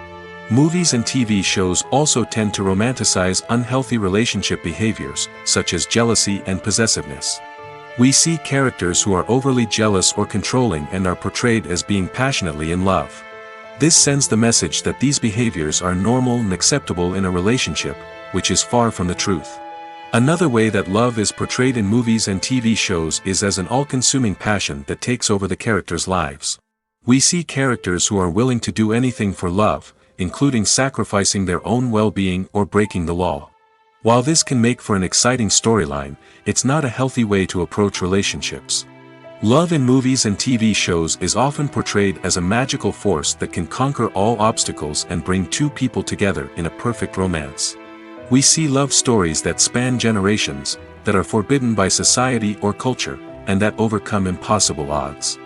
Movies and TV shows also tend to romanticize unhealthy relationship behaviors, such as jealousy and possessiveness. We see characters who are overly jealous or controlling and are portrayed as being passionately in love. This sends the message that these behaviors are normal and acceptable in a relationship, which is far from the truth. Another way that love is portrayed in movies and TV shows is as an all-consuming passion that takes over the characters' lives. We see characters who are willing to do anything for love, including sacrificing their own well-being or breaking the law. While this can make for an exciting storyline, it's not a healthy way to approach relationships. Love in movies and TV shows is often portrayed as a magical force that can conquer all obstacles and bring two people together in a perfect romance. We see love stories that span generations, that are forbidden by society or culture, and that overcome impossible odds.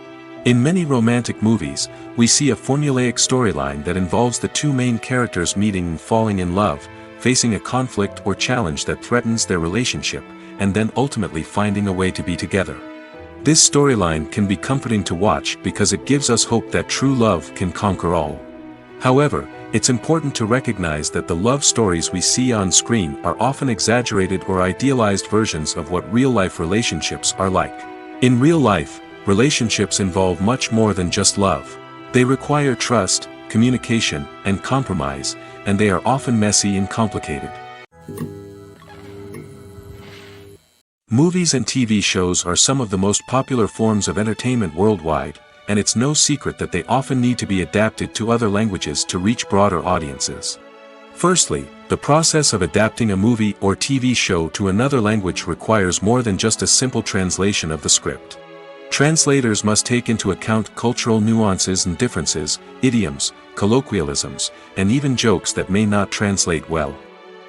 In many romantic movies, we see a formulaic storyline that involves the two main characters meeting and falling in love, facing a conflict or challenge that threatens their relationship, and then ultimately finding a way to be together. This storyline can be comforting to watch because it gives us hope that true love can conquer all. However, it's important to recognize that the love stories we see on screen are often exaggerated or idealized versions of what real-life relationships are like. In real life, relationships involve much more than just love. They require trust, communication, and compromise, and they are often messy and complicated. Movies and TV shows are some of the most popular forms of entertainment worldwide, and it's no secret that they often need to be adapted to other languages to reach broader audiences. Firstly, the process of adapting a movie or TV show to another language requires more than just a simple translation of the script. Translators must take into account cultural nuances and differences, idioms, colloquialisms, and even jokes that may not translate well.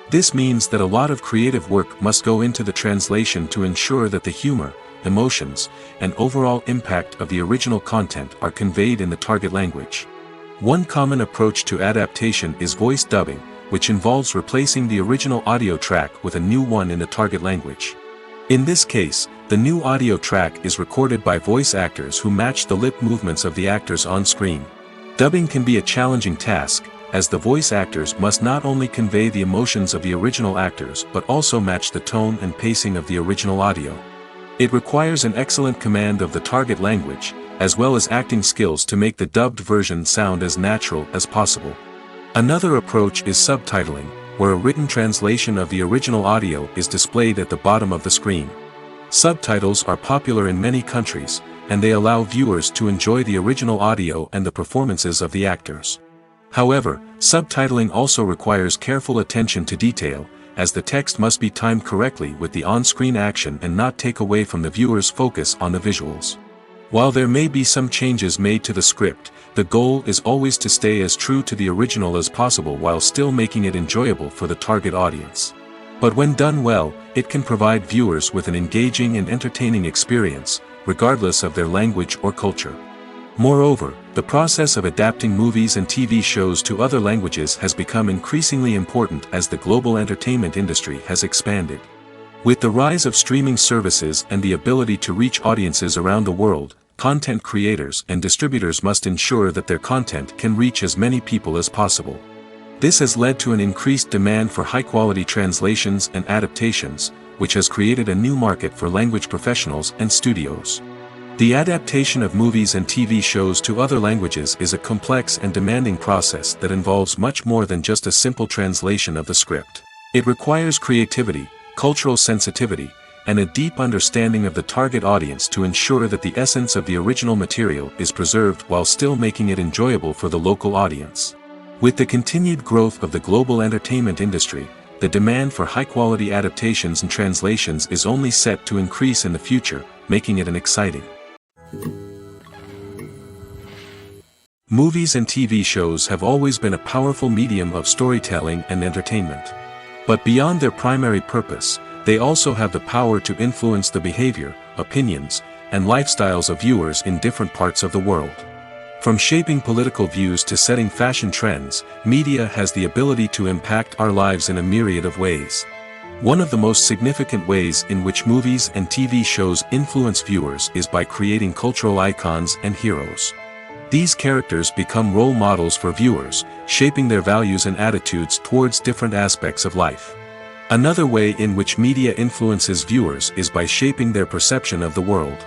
This means that a lot of creative work must go into the translation to ensure that the humor, emotions, and overall impact of the original content are conveyed in the target language. One common approach to adaptation is voice dubbing, which involves replacing the original audio track with a new one in the target language. In this case, the new audio track is recorded by voice actors who match the lip movements of the actors on screen. Dubbing can be a challenging task, as the voice actors must not only convey the emotions of the original actors but also match the tone and pacing of the original audio. It requires an excellent command of the target language, as well as acting skills to make the dubbed version sound as natural as possible. Another approach is subtitling, where a written translation of the original audio is displayed at the bottom of the screen. Subtitles are popular in many countries, and they allow viewers to enjoy the original audio and the performances of the actors. However, subtitling also requires careful attention to detail, as the text must be timed correctly with the on-screen action and not take away from the viewer's focus on the visuals. While there may be some changes made to the script, the goal is always to stay as true to the original as possible while still making it enjoyable for the target audience. But when done well, it can provide viewers with an engaging and entertaining experience, regardless of their language or culture. Moreover, the process of adapting movies and TV shows to other languages has become increasingly important as the global entertainment industry has expanded. With the rise of streaming services and the ability to reach audiences around the world, content creators and distributors must ensure that their content can reach as many people as possible. This has led to an increased demand for high-quality translations and adaptations, which has created a new market for language professionals and studios. The adaptation of movies and TV shows to other languages is a complex and demanding process that involves much more than just a simple translation of the script. It requires creativity, cultural sensitivity, and a deep understanding of the target audience to ensure that the essence of the original material is preserved while still making it enjoyable for the local audience. With the continued growth of the global entertainment industry, the demand for high-quality adaptations and translations is only set to increase in the future, making it an exciting. Movies and TV shows have always been a powerful medium of storytelling and entertainment. But beyond their primary purpose, they also have the power to influence the behavior, opinions, and lifestyles of viewers in different parts of the world. From shaping political views to setting fashion trends, media has the ability to impact our lives in a myriad of ways. One of the most significant ways in which movies and TV shows influence viewers is by creating cultural icons and heroes. These characters become role models for viewers, shaping their values and attitudes towards different aspects of life. Another way in which media influences viewers is by shaping their perception of the world.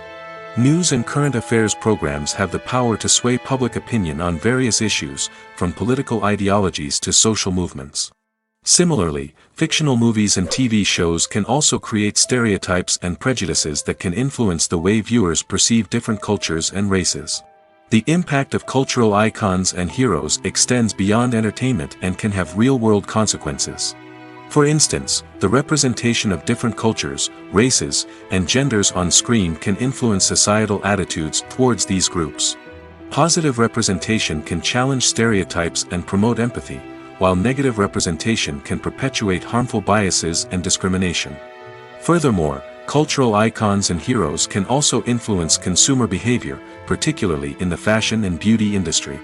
News and current affairs programs have the power to sway public opinion on various issues, from political ideologies to social movements. Similarly, fictional movies and TV shows can also create stereotypes and prejudices that can influence the way viewers perceive different cultures and races. The impact of cultural icons and heroes extends beyond entertainment and can have real-world consequences. For instance, the representation of different cultures, races, and genders on screen can influence societal attitudes towards these groups. Positive representation can challenge stereotypes and promote empathy, while negative representation can perpetuate harmful biases and discrimination. Furthermore, cultural icons and heroes can also influence consumer behavior, particularly in the fashion and beauty industry.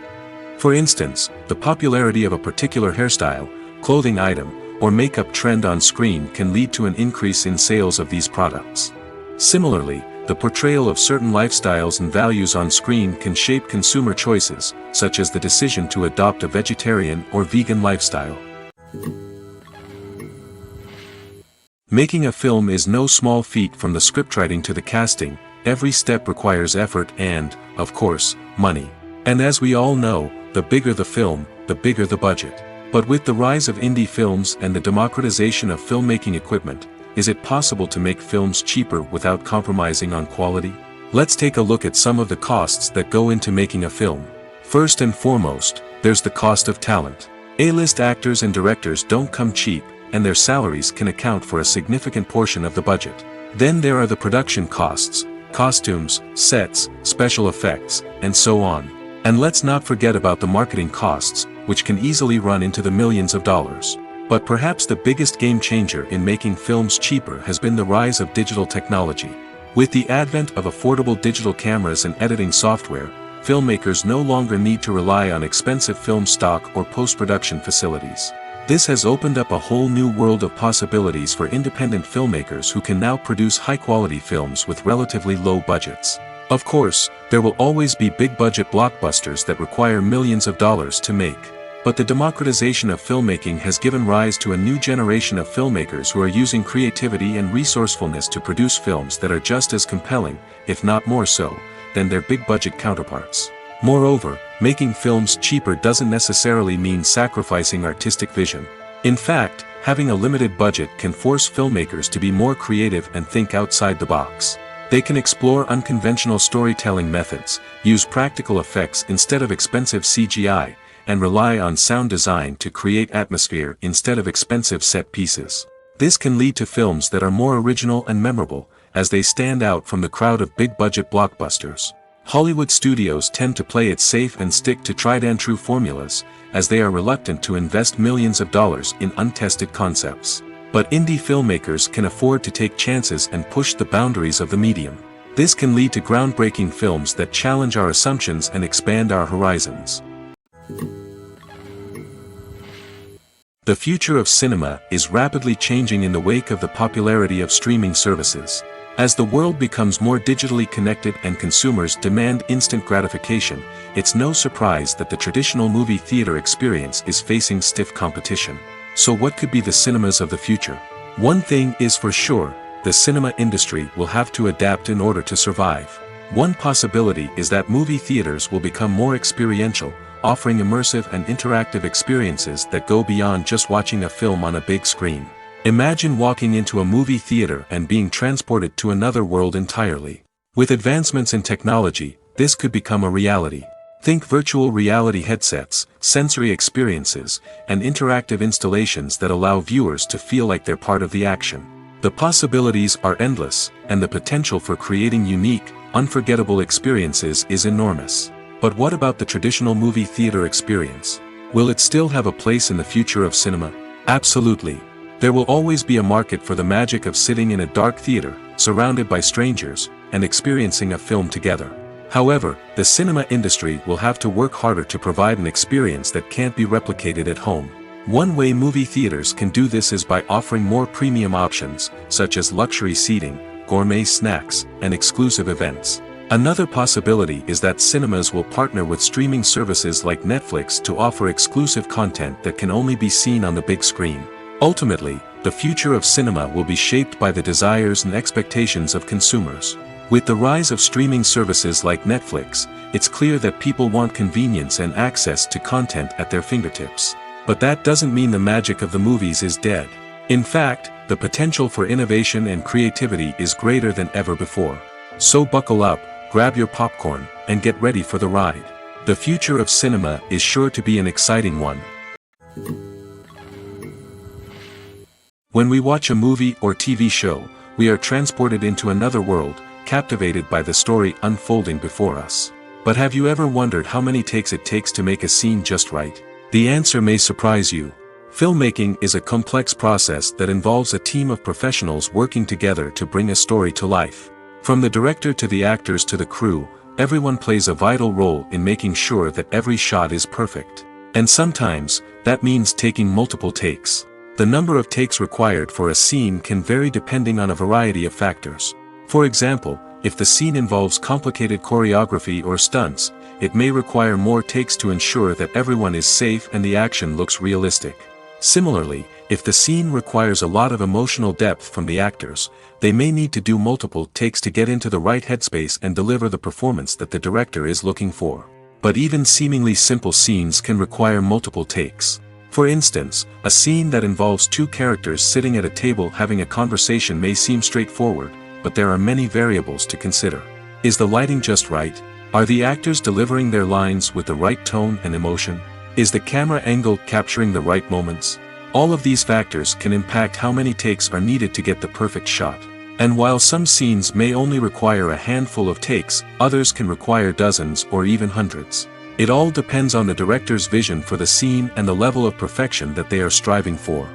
For instance, the popularity of a particular hairstyle, clothing item, or makeup trend on screen can lead to an increase in sales of these products. Similarly, the portrayal of certain lifestyles and values on screen can shape consumer choices, such as the decision to adopt a vegetarian or vegan lifestyle. Making a film is no small feat. From the scriptwriting to the casting, every step requires effort and, of course, money. And as we all know, the bigger the film, the bigger the budget. But with the rise of indie films and the democratization of filmmaking equipment, is it possible to make films cheaper without compromising on quality? Let's take a look at some of the costs that go into making a film. First and foremost, there's the cost of talent. A-list actors and directors don't come cheap, and their salaries can account for a significant portion of the budget. Then there are the production costs, costumes, sets, special effects, and so on. And let's not forget about the marketing costs, which can easily run into the millions of dollars. But perhaps the biggest game changer in making films cheaper has been the rise of digital technology. With the advent of affordable digital cameras and editing software, filmmakers no longer need to rely on expensive film stock or post-production facilities. This has opened up a whole new world of possibilities for independent filmmakers who can now produce high-quality films with relatively low budgets. Of course, there will always be big-budget blockbusters that require millions of dollars to make. But the democratization of filmmaking has given rise to a new generation of filmmakers who are using creativity and resourcefulness to produce films that are just as compelling, if not more so, than their big-budget counterparts. Moreover, making films cheaper doesn't necessarily mean sacrificing artistic vision. In fact, having a limited budget can force filmmakers to be more creative and think outside the box. They can explore unconventional storytelling methods, use practical effects instead of expensive CGI, and rely on sound design to create atmosphere instead of expensive set pieces. This can lead to films that are more original and memorable, as they stand out from the crowd of big-budget blockbusters. Hollywood studios tend to play it safe and stick to tried-and-true formulas, as they are reluctant to invest millions of dollars in untested concepts. But indie filmmakers can afford to take chances and push the boundaries of the medium. This can lead to groundbreaking films that challenge our assumptions and expand our horizons. The future of cinema is rapidly changing in the wake of the popularity of streaming services. As the world becomes more digitally connected and consumers demand instant gratification, it's no surprise that the traditional movie theater experience is facing stiff competition. So what could be the cinemas of the future? One thing is for sure, the cinema industry will have to adapt in order to survive. One possibility is that movie theaters will become more experiential, offering immersive and interactive experiences that go beyond just watching a film on a big screen. Imagine walking into a movie theater and being transported to another world entirely. With advancements in technology, this could become a reality. Think virtual reality headsets, sensory experiences, and interactive installations that allow viewers to feel like they're part of the action. The possibilities are endless, and the potential for creating unique, unforgettable experiences is enormous. But what about the traditional movie theater experience? Will it still have a place in the future of cinema? Absolutely. There will always be a market for the magic of sitting in a dark theater, surrounded by strangers, and experiencing a film together. However, the cinema industry will have to work harder to provide an experience that can't be replicated at home. One way movie theaters can do this is by offering more premium options, such as luxury seating, gourmet snacks, and exclusive events. Another possibility is that cinemas will partner with streaming services like Netflix to offer exclusive content that can only be seen on the big screen. Ultimately, the future of cinema will be shaped by the desires and expectations of consumers. With the rise of streaming services like Netflix, it's clear that people want convenience and access to content at their fingertips. But that doesn't mean the magic of the movies is dead. In fact, the potential for innovation and creativity is greater than ever before. So buckle up, grab your popcorn, and get ready for the ride. The future of cinema is sure to be an exciting one. When we watch a movie or TV show, we are transported into another world, captivated by the story unfolding before us. But have you ever wondered how many takes it takes to make a scene just right? The answer may surprise you. Filmmaking is a complex process that involves a team of professionals working together to bring a story to life. From the director to the actors to the crew, everyone plays a vital role in making sure that every shot is perfect. And sometimes, that means taking multiple takes. The number of takes required for a scene can vary depending on a variety of factors. For example, if the scene involves complicated choreography or stunts, it may require more takes to ensure that everyone is safe and the action looks realistic. Similarly, if the scene requires a lot of emotional depth from the actors, they may need to do multiple takes to get into the right headspace and deliver the performance that the director is looking for. But even seemingly simple scenes can require multiple takes. For instance, a scene that involves two characters sitting at a table having a conversation may seem straightforward, but there are many variables to consider. Is the lighting just right? Are the actors delivering their lines with the right tone and emotion? Is the camera angle capturing the right moments? All of these factors can impact how many takes are needed to get the perfect shot. And while some scenes may only require a handful of takes, others can require dozens or even hundreds. It all depends on the director's vision for the scene and the level of perfection that they are striving for.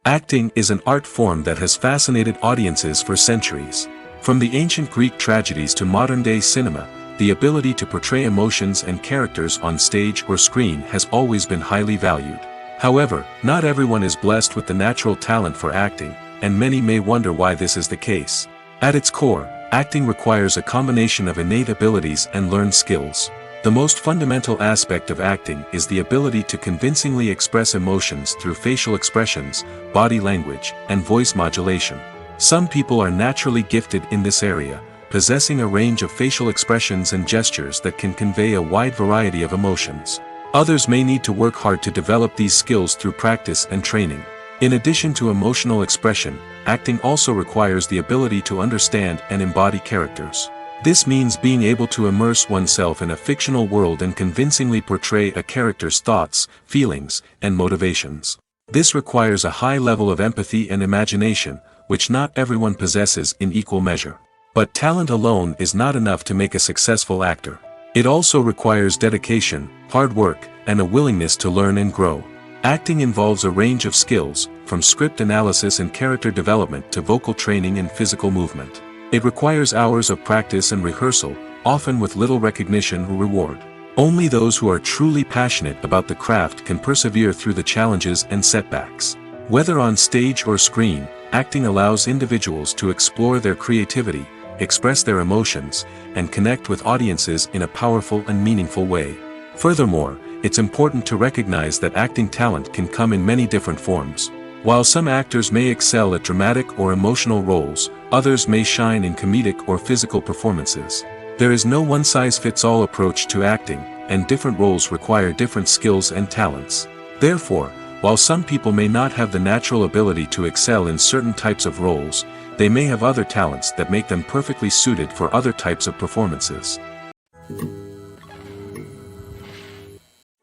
Acting is an art form that has fascinated audiences for centuries. From the ancient Greek tragedies to modern-day cinema, the ability to portray emotions and characters on stage or screen has always been highly valued. However, not everyone is blessed with the natural talent for acting, and many may wonder why this is the case. At its core, acting requires a combination of innate abilities and learned skills. The most fundamental aspect of acting is the ability to convincingly express emotions through facial expressions, body language, and voice modulation. Some people are naturally gifted in this area, possessing a range of facial expressions and gestures that can convey a wide variety of emotions. Others may need to work hard to develop these skills through practice and training. In addition to emotional expression, acting also requires the ability to understand and embody characters. This means being able to immerse oneself in a fictional world and convincingly portray a character's thoughts, feelings, and motivations. This requires a high level of empathy and imagination, which not everyone possesses in equal measure. But talent alone is not enough to make a successful actor. It also requires dedication, hard work, and a willingness to learn and grow. Acting involves a range of skills, from script analysis and character development to vocal training and physical movement. It requires hours of practice and rehearsal, often with little recognition or reward. Only those who are truly passionate about the craft can persevere through the challenges and setbacks. Whether on stage or screen, acting allows individuals to explore their creativity, express their emotions, and connect with audiences in a powerful and meaningful way. Furthermore, it's important to recognize that acting talent can come in many different forms. While some actors may excel at dramatic or emotional roles, others may shine in comedic or physical performances. There is no one-size-fits-all approach to acting, and different roles require different skills and talents. Therefore, while some people may not have the natural ability to excel in certain types of roles, they may have other talents that make them perfectly suited for other types of performances.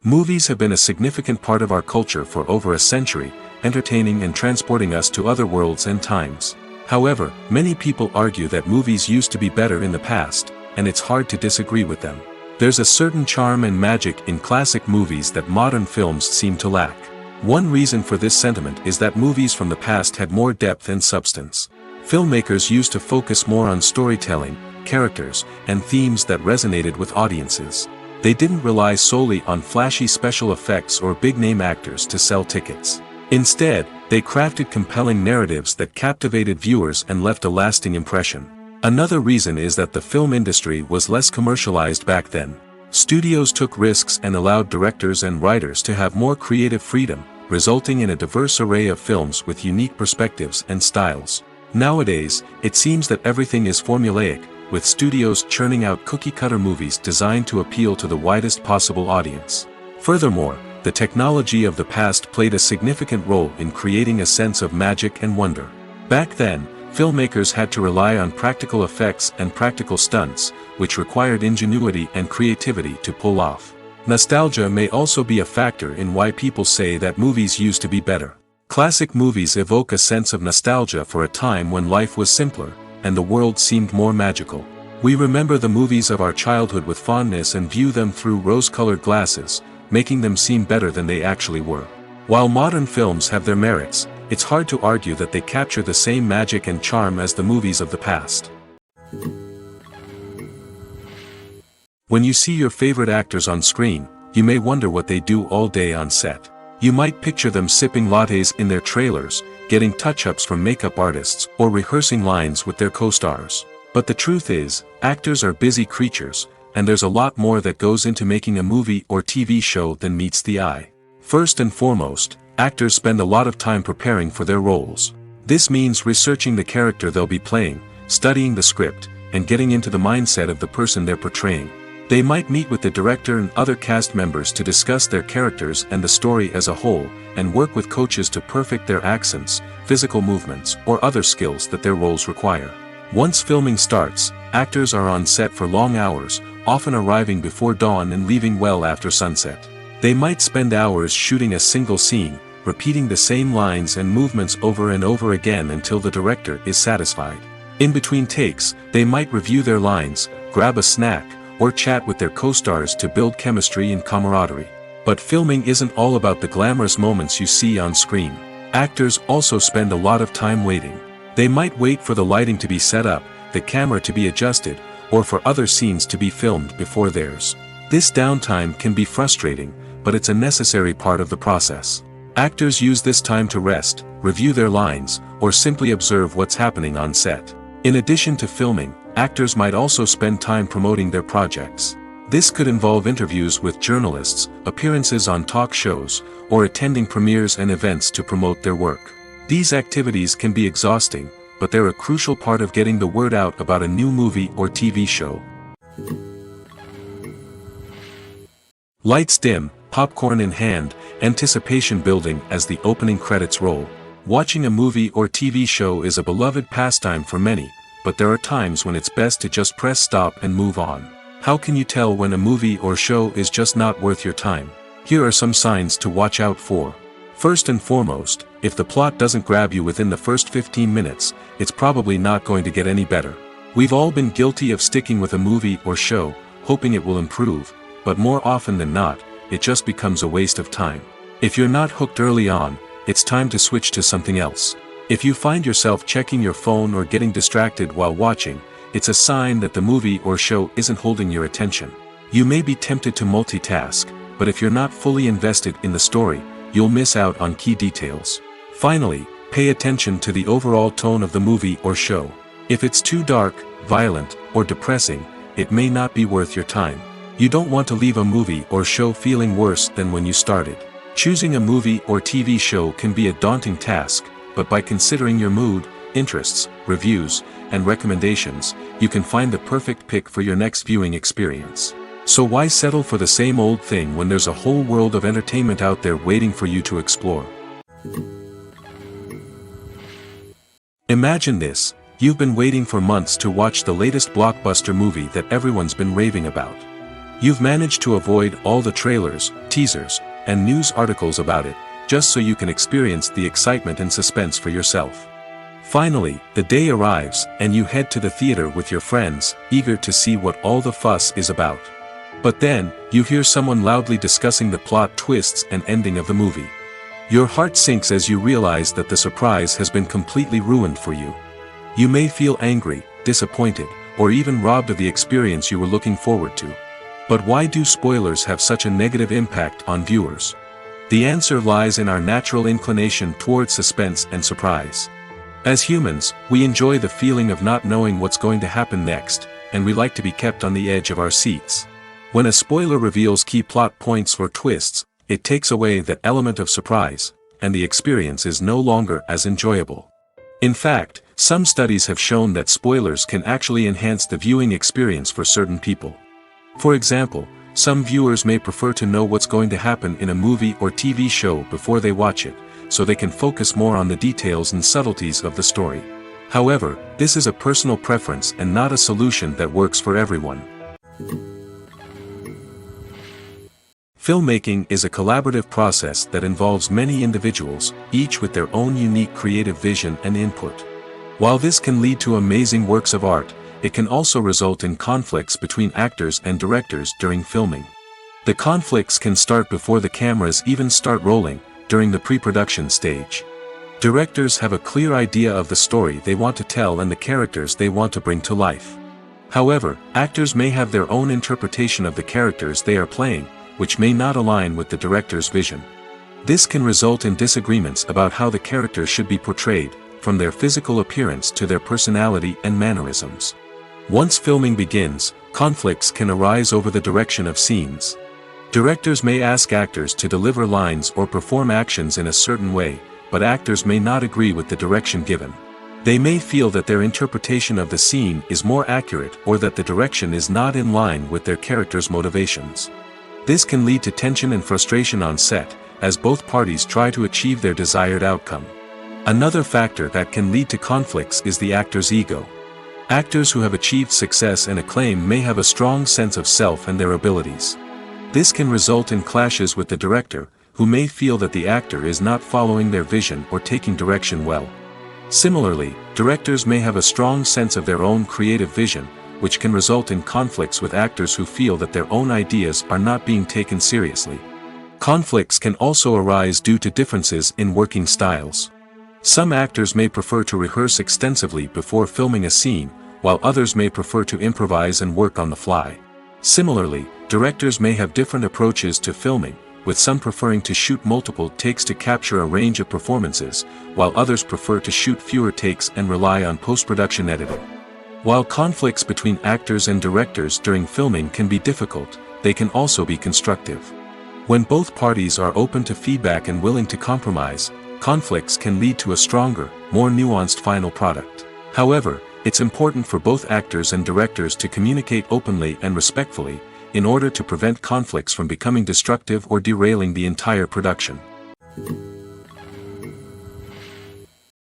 Movies have been a significant part of our culture for over a century, entertaining and transporting us to other worlds and times. However, many people argue that movies used to be better in the past, and it's hard to disagree with them. There's a certain charm and magic in classic movies that modern films seem to lack. One reason for this sentiment is that movies from the past had more depth and substance. Filmmakers used to focus more on storytelling, characters, and themes that resonated with audiences. They didn't rely solely on flashy special effects or big-name actors to sell tickets. Instead, they crafted compelling narratives that captivated viewers and left a lasting impression. Another reason is that the film industry was less commercialized back then. Studios took risks and allowed directors and writers to have more creative freedom, resulting in a diverse array of films with unique perspectives and styles. Nowadays, it seems that everything is formulaic, with studios churning out cookie-cutter movies designed to appeal to the widest possible audience. Furthermore, the technology of the past played a significant role in creating a sense of magic and wonder. Back then, filmmakers had to rely on practical effects and practical stunts, which required ingenuity and creativity to pull off. Nostalgia may also be a factor in why people say that movies used to be better. Classic movies evoke a sense of nostalgia for a time when life was simpler, and the world seemed more magical. We remember the movies of our childhood with fondness and view them through rose-colored glasses, making them seem better than they actually were. While modern films have their merits, it's hard to argue that they capture the same magic and charm as the movies of the past. When you see your favorite actors on screen, you may wonder what they do all day on set. You might picture them sipping lattes in their trailers, getting touch-ups from makeup artists, or rehearsing lines with their co-stars. But the truth is, actors are busy creatures, and there's a lot more that goes into making a movie or TV show than meets the eye. First and foremost, actors spend a lot of time preparing for their roles. This means researching the character they'll be playing, studying the script, and getting into the mindset of the person they're portraying. They might meet with the director and other cast members to discuss their characters and the story as a whole, and work with coaches to perfect their accents, physical movements, or other skills that their roles require. Once filming starts, actors are on set for long hours, often arriving before dawn and leaving well after sunset. They might spend hours shooting a single scene, repeating the same lines and movements over and over again until the director is satisfied. In between takes, they might review their lines, grab a snack, or chat with their co-stars to build chemistry and camaraderie. But filming isn't all about the glamorous moments you see on screen. Actors also spend a lot of time waiting. They might wait for the lighting to be set up, the camera to be adjusted, or for other scenes to be filmed before theirs. This downtime can be frustrating, but it's a necessary part of the process. Actors use this time to rest, review their lines, or simply observe what's happening on set. In addition to filming, actors might also spend time promoting their projects. This could involve interviews with journalists, appearances on talk shows, or attending premieres and events to promote their work. These activities can be exhausting, but they're a crucial part of getting the word out about a new movie or TV show. Lights dim, popcorn in hand, anticipation building as the opening credits roll. Watching a movie or TV show is a beloved pastime for many, but there are times when it's best to just press stop and move on. How can you tell when a movie or show is just not worth your time? Here are some signs to watch out for. First and foremost, if the plot doesn't grab you within the first 15 minutes, it's probably not going to get any better. We've all been guilty of sticking with a movie or show, hoping it will improve, but more often than not, it just becomes a waste of time. If you're not hooked early on, it's time to switch to something else. If you find yourself checking your phone or getting distracted while watching, it's a sign that the movie or show isn't holding your attention. You may be tempted to multitask, but if you're not fully invested in the story, you'll miss out on key details. Finally, pay attention to the overall tone of the movie or show. If it's too dark, violent, or depressing, it may not be worth your time. You don't want to leave a movie or show feeling worse than when you started. Choosing a movie or TV show can be a daunting task, but by considering your mood, interests, reviews, and recommendations, you can find the perfect pick for your next viewing experience. So why settle for the same old thing when there's a whole world of entertainment out there waiting for you to explore? Imagine this: you've been waiting for months to watch the latest blockbuster movie that everyone's been raving about. You've managed to avoid all the trailers, teasers, and news articles about it, just so you can experience the excitement and suspense for yourself. Finally, the day arrives, and you head to the theater with your friends, eager to see what all the fuss is about. But then, you hear someone loudly discussing the plot twists and ending of the movie. Your heart sinks as you realize that the surprise has been completely ruined for you. You may feel angry, disappointed, or even robbed of the experience you were looking forward to. But why do spoilers have such a negative impact on viewers? The answer lies in our natural inclination towards suspense and surprise. As humans, we enjoy the feeling of not knowing what's going to happen next, and we like to be kept on the edge of our seats. When a spoiler reveals key plot points or twists, it takes away that element of surprise, and the experience is no longer as enjoyable. In fact, some studies have shown that spoilers can actually enhance the viewing experience for certain people. For example, some viewers may prefer to know what's going to happen in a movie or TV show before they watch it, so they can focus more on the details and subtleties of the story. However, this is a personal preference and not a solution that works for everyone. Filmmaking is a collaborative process that involves many individuals, each with their own unique creative vision and input. While this can lead to amazing works of art, it can also result in conflicts between actors and directors during filming. The conflicts can start before the cameras even start rolling, during the pre-production stage. Directors have a clear idea of the story they want to tell and the characters they want to bring to life. However, actors may have their own interpretation of the characters they are playing, which may not align with the director's vision. This can result in disagreements about how the characters should be portrayed, from their physical appearance to their personality and mannerisms. Once filming begins, conflicts can arise over the direction of scenes. Directors may ask actors to deliver lines or perform actions in a certain way, but actors may not agree with the direction given. They may feel that their interpretation of the scene is more accurate or that the direction is not in line with their character's motivations. This can lead to tension and frustration on set, as both parties try to achieve their desired outcome. Another factor that can lead to conflicts is the actor's ego. Actors who have achieved success and acclaim may have a strong sense of self and their abilities. This can result in clashes with the director, who may feel that the actor is not following their vision or taking direction well. Similarly, directors may have a strong sense of their own creative vision, which can result in conflicts with actors who feel that their own ideas are not being taken seriously. Conflicts can also arise due to differences in working styles. Some actors may prefer to rehearse extensively before filming a scene, while others may prefer to improvise and work on the fly. Similarly, directors may have different approaches to filming, with some preferring to shoot multiple takes to capture a range of performances, while others prefer to shoot fewer takes and rely on post-production editing. While conflicts between actors and directors during filming can be difficult, they can also be constructive. When both parties are open to feedback and willing to compromise, conflicts can lead to a stronger, more nuanced final product. However, it's important for both actors and directors to communicate openly and respectfully, in order to prevent conflicts from becoming destructive or derailing the entire production.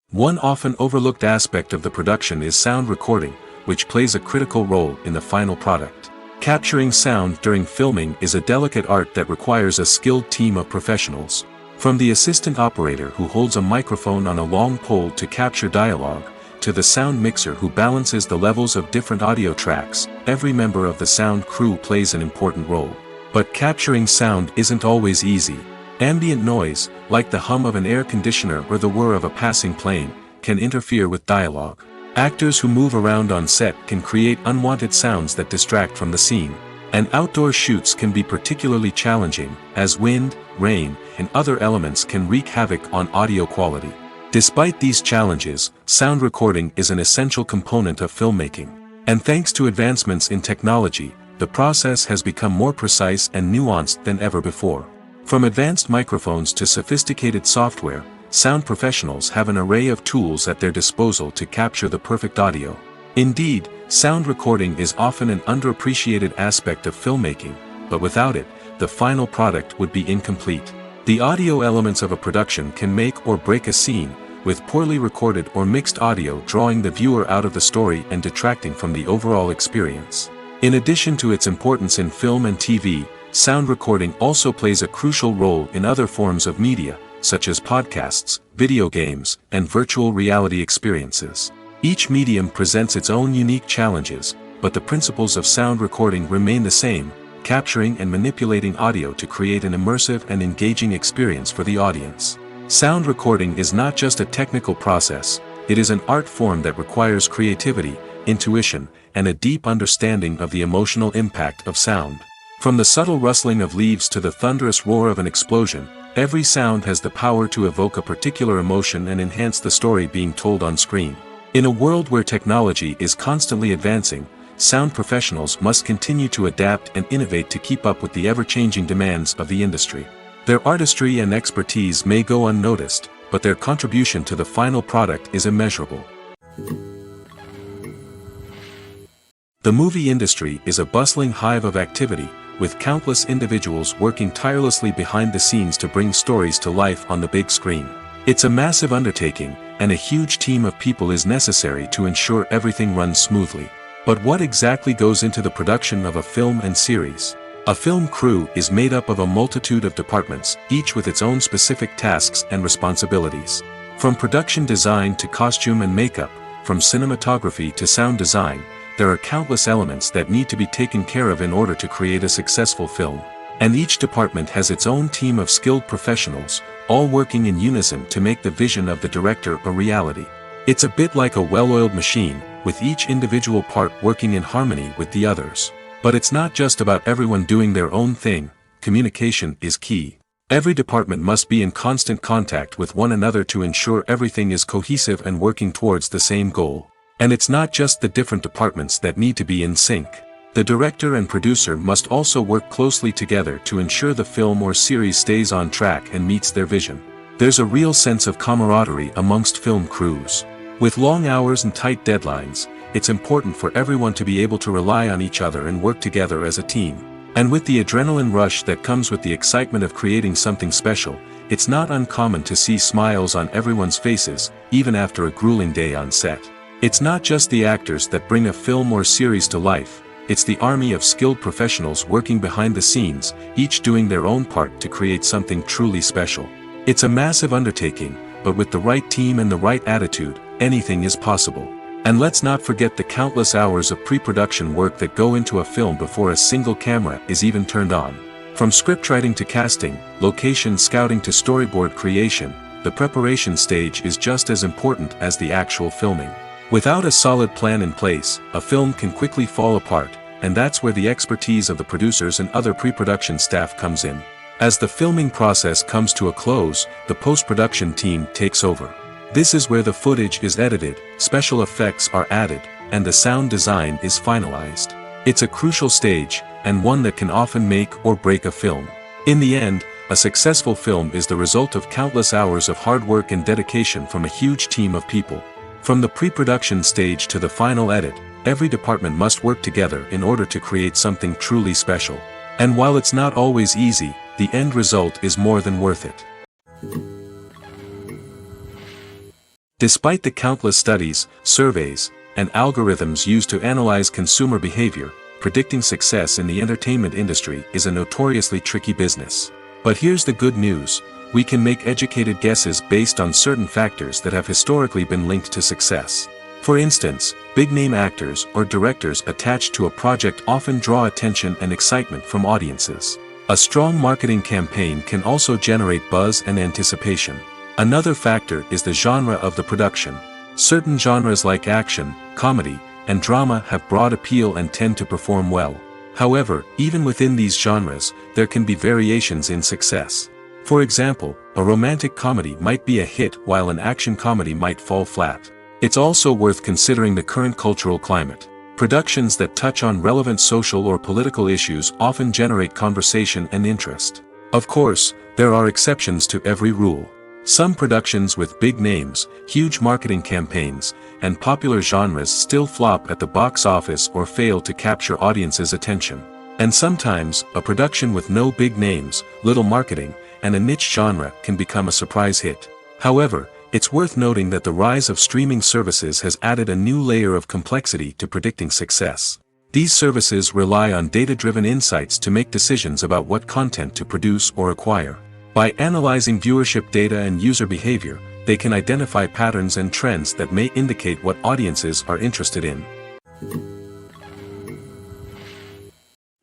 One often overlooked aspect of the production is sound recording, which plays a critical role in the final product. Capturing sound during filming is a delicate art that requires a skilled team of professionals. From the assistant operator who holds a microphone on a long pole to capture dialogue, to the sound mixer who balances the levels of different audio tracks, every member of the sound crew plays an important role. But capturing sound isn't always easy. Ambient noise, like the hum of an air conditioner or the whir of a passing plane, can interfere with dialogue. Actors who move around on set can create unwanted sounds that distract from the scene. And outdoor shoots can be particularly challenging, as wind, rain, and other elements can wreak havoc on audio quality. Despite these challenges, sound recording is an essential component of filmmaking. And thanks to advancements in technology, the process has become more precise and nuanced than ever before. From advanced microphones to sophisticated software, sound professionals have an array of tools at their disposal to capture the perfect audio. Indeed, sound recording is often an underappreciated aspect of filmmaking, but without it, the final product would be incomplete. The audio elements of a production can make or break a scene, with poorly recorded or mixed audio drawing the viewer out of the story and detracting from the overall experience. In addition to its importance in film and TV, sound recording also plays a crucial role in other forms of media, such as podcasts, video games, and virtual reality experiences. Each medium presents its own unique challenges, but the principles of sound recording remain the same, capturing and manipulating audio to create an immersive and engaging experience for the audience. Sound recording is not just a technical process, it is an art form that requires creativity, intuition, and a deep understanding of the emotional impact of sound. From the subtle rustling of leaves to the thunderous roar of an explosion, every sound has the power to evoke a particular emotion and enhance the story being told on screen. In a world where technology is constantly advancing, sound professionals must continue to adapt and innovate to keep up with the ever-changing demands of the industry. Their artistry and expertise may go unnoticed, but their contribution to the final product is immeasurable. The movie industry is a bustling hive of activity, with countless individuals working tirelessly behind the scenes to bring stories to life on the big screen. It's a massive undertaking, and a huge team of people is necessary to ensure everything runs smoothly. But what exactly goes into the production of a film and series? A film crew is made up of a multitude of departments, each with its own specific tasks and responsibilities. From production design to costume and makeup, from cinematography to sound design, there are countless elements that need to be taken care of in order to create a successful film. And each department has its own team of skilled professionals, all working in unison to make the vision of the director a reality. It's a bit like a well-oiled machine, with each individual part working in harmony with the others. But it's not just about everyone doing their own thing, communication is key. Every department must be in constant contact with one another to ensure everything is cohesive and working towards the same goal. And it's not just the different departments that need to be in sync. The director and producer must also work closely together to ensure the film or series stays on track and meets their vision. There's a real sense of camaraderie amongst film crews. With long hours and tight deadlines, it's important for everyone to be able to rely on each other and work together as a team. And with the adrenaline rush that comes with the excitement of creating something special, it's not uncommon to see smiles on everyone's faces, even after a grueling day on set. It's not just the actors that bring a film or series to life, it's the army of skilled professionals working behind the scenes, each doing their own part to create something truly special. It's a massive undertaking, but with the right team and the right attitude, anything is possible. And let's not forget the countless hours of pre-production work that go into a film before a single camera is even turned on. From scriptwriting to casting, location scouting to storyboard creation, the preparation stage is just as important as the actual filming. Without a solid plan in place, a film can quickly fall apart, and that's where the expertise of the producers and other pre-production staff comes in. As the filming process comes to a close, the post-production team takes over. This is where the footage is edited, special effects are added, and the sound design is finalized. It's a crucial stage, and one that can often make or break a film. In the end, a successful film is the result of countless hours of hard work and dedication from a huge team of people. From the pre-production stage to the final edit, every department must work together in order to create something truly special. And while it's not always easy, the end result is more than worth it. Despite the countless studies, surveys, and algorithms used to analyze consumer behavior, predicting success in the entertainment industry is a notoriously tricky business. But here's the good news: we can make educated guesses based on certain factors that have historically been linked to success. For instance, big-name actors or directors attached to a project often draw attention and excitement from audiences. A strong marketing campaign can also generate buzz and anticipation. Another factor is the genre of the production. Certain genres like action, comedy, and drama have broad appeal and tend to perform well. However, even within these genres, there can be variations in success. For example, a romantic comedy might be a hit while an action comedy might fall flat. It's also worth considering the current cultural climate. Productions that touch on relevant social or political issues often generate conversation and interest. Of course, there are exceptions to every rule. Some productions with big names, huge marketing campaigns, and popular genres still flop at the box office or fail to capture audiences' attention. And sometimes, a production with no big names, little marketing, and a niche genre can become a surprise hit. However, it's worth noting that the rise of streaming services has added a new layer of complexity to predicting success. These services rely on data-driven insights to make decisions about what content to produce or acquire. By analyzing viewership data and user behavior, they can identify patterns and trends that may indicate what audiences are interested in.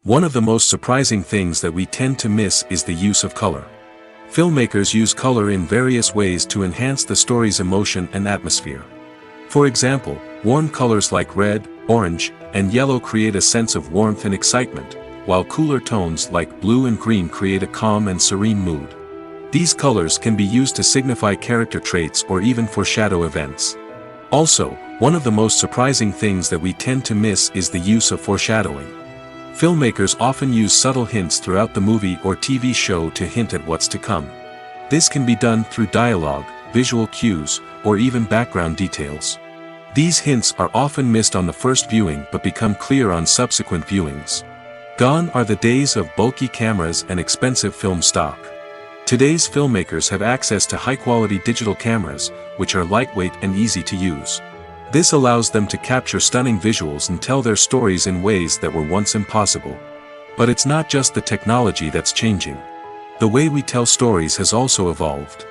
One of the most surprising things that we tend to miss is the use of color. Filmmakers use color in various ways to enhance the story's emotion and atmosphere. For example, warm colors like red, orange, and yellow create a sense of warmth and excitement, while cooler tones like blue and green create a calm and serene mood. These colors can be used to signify character traits or even foreshadow events. Also, one of the most surprising things that we tend to miss is the use of foreshadowing. Filmmakers often use subtle hints throughout the movie or TV show to hint at what's to come. This can be done through dialogue, visual cues, or even background details. These hints are often missed on the first viewing but become clear on subsequent viewings. Gone are the days of bulky cameras and expensive film stock. Today's filmmakers have access to high-quality digital cameras, which are lightweight and easy to use. This allows them to capture stunning visuals and tell their stories in ways that were once impossible. But it's not just the technology that's changing. The way we tell stories has also evolved.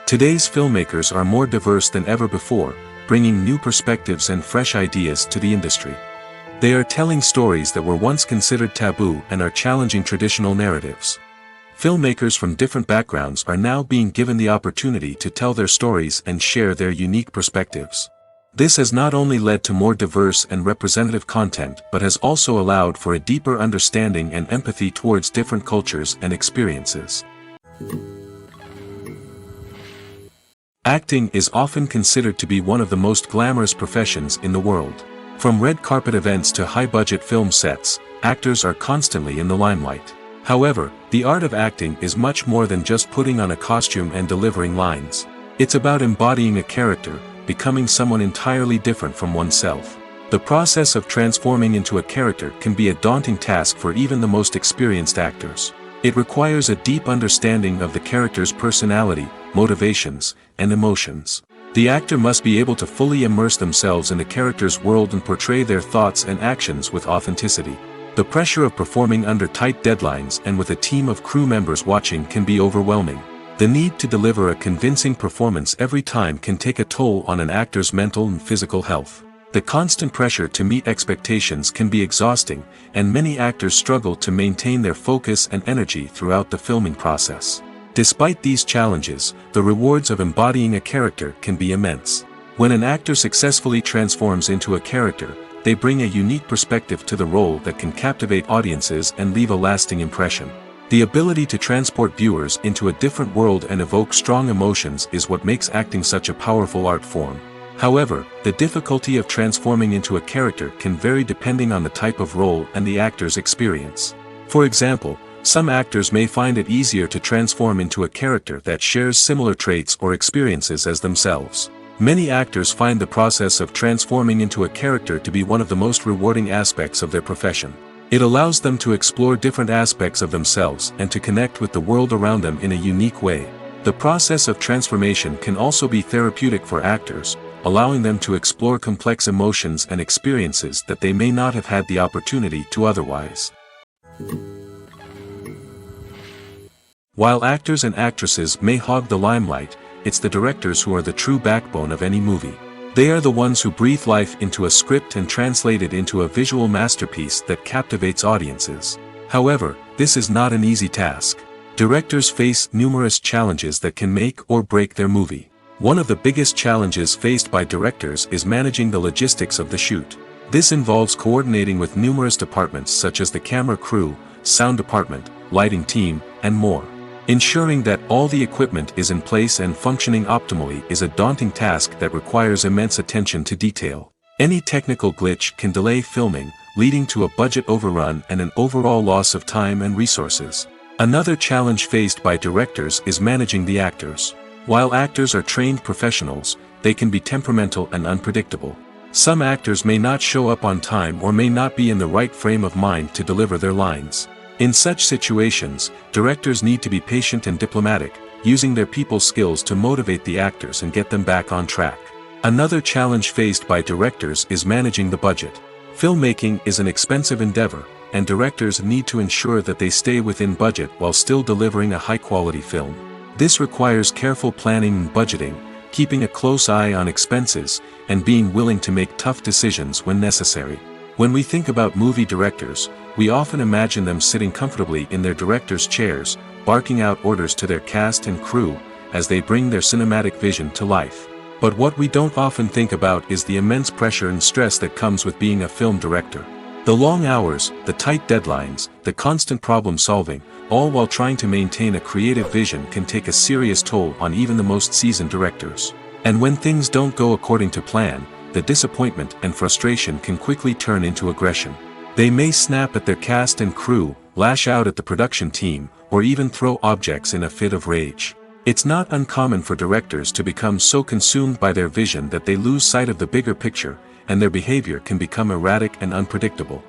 Today's filmmakers are more diverse than ever before, bringing new perspectives and fresh ideas to the industry. They are telling stories that were once considered taboo and are challenging traditional narratives. Filmmakers from different backgrounds are now being given the opportunity to tell their stories and share their unique perspectives. This has not only led to more diverse and representative content but has also allowed for a deeper understanding and empathy towards different cultures and experiences. Acting is often considered to be one of the most glamorous professions in the world. From red carpet events to high-budget film sets, actors are constantly in the limelight. However, the art of acting is much more than just putting on a costume and delivering lines. It's about embodying a character, becoming someone entirely different from oneself. The process of transforming into a character can be a daunting task for even the most experienced actors. It requires a deep understanding of the character's personality, motivations, and emotions. The actor must be able to fully immerse themselves in the character's world and portray their thoughts and actions with authenticity. The pressure of performing under tight deadlines and with a team of crew members watching can be overwhelming. The need to deliver a convincing performance every time can take a toll on an actor's mental and physical health. The constant pressure to meet expectations can be exhausting, and many actors struggle to maintain their focus and energy throughout the filming process. Despite these challenges, the rewards of embodying a character can be immense. When an actor successfully transforms into a character, they bring a unique perspective to the role that can captivate audiences and leave a lasting impression. The ability to transport viewers into a different world and evoke strong emotions is what makes acting such a powerful art form. However, the difficulty of transforming into a character can vary depending on the type of role and the actor's experience. For example, some actors may find it easier to transform into a character that shares similar traits or experiences as themselves. Many actors find the process of transforming into a character to be one of the most rewarding aspects of their profession. It allows them to explore different aspects of themselves and to connect with the world around them in a unique way. The process of transformation can also be therapeutic for actors, allowing them to explore complex emotions and experiences that they may not have had the opportunity to otherwise. While actors and actresses may hog the limelight, it's the directors who are the true backbone of any movie. They are the ones who breathe life into a script and translate it into a visual masterpiece that captivates audiences. However, this is not an easy task. Directors face numerous challenges that can make or break their movie. One of the biggest challenges faced by directors is managing the logistics of the shoot. This involves coordinating with numerous departments such as the camera crew, sound department, lighting team, and more. Ensuring that all the equipment is in place and functioning optimally is a daunting task that requires immense attention to detail. Any technical glitch can delay filming, leading to a budget overrun and an overall loss of time and resources. Another challenge faced by directors is managing the actors. While actors are trained professionals, they can be temperamental and unpredictable. Some actors may not show up on time or may not be in the right frame of mind to deliver their lines. In such situations, directors need to be patient and diplomatic, using their people skills to motivate the actors and get them back on track. Another challenge faced by directors is managing the budget. Filmmaking is an expensive endeavor, and directors need to ensure that they stay within budget while still delivering a high-quality film. This requires careful planning and budgeting, keeping a close eye on expenses, and being willing to make tough decisions when necessary. When we think about movie directors, we often imagine them sitting comfortably in their director's chairs, barking out orders to their cast and crew, as they bring their cinematic vision to life. But what we don't often think about is the immense pressure and stress that comes with being a film director. The long hours, the tight deadlines, the constant problem solving, all while trying to maintain a creative vision can take a serious toll on even the most seasoned directors. And when things don't go according to plan, the disappointment and frustration can quickly turn into aggression. They may snap at their cast and crew, lash out at the production team, or even throw objects in a fit of rage. It's not uncommon for directors to become so consumed by their vision that they lose sight of the bigger picture, and their behavior can become erratic and unpredictable.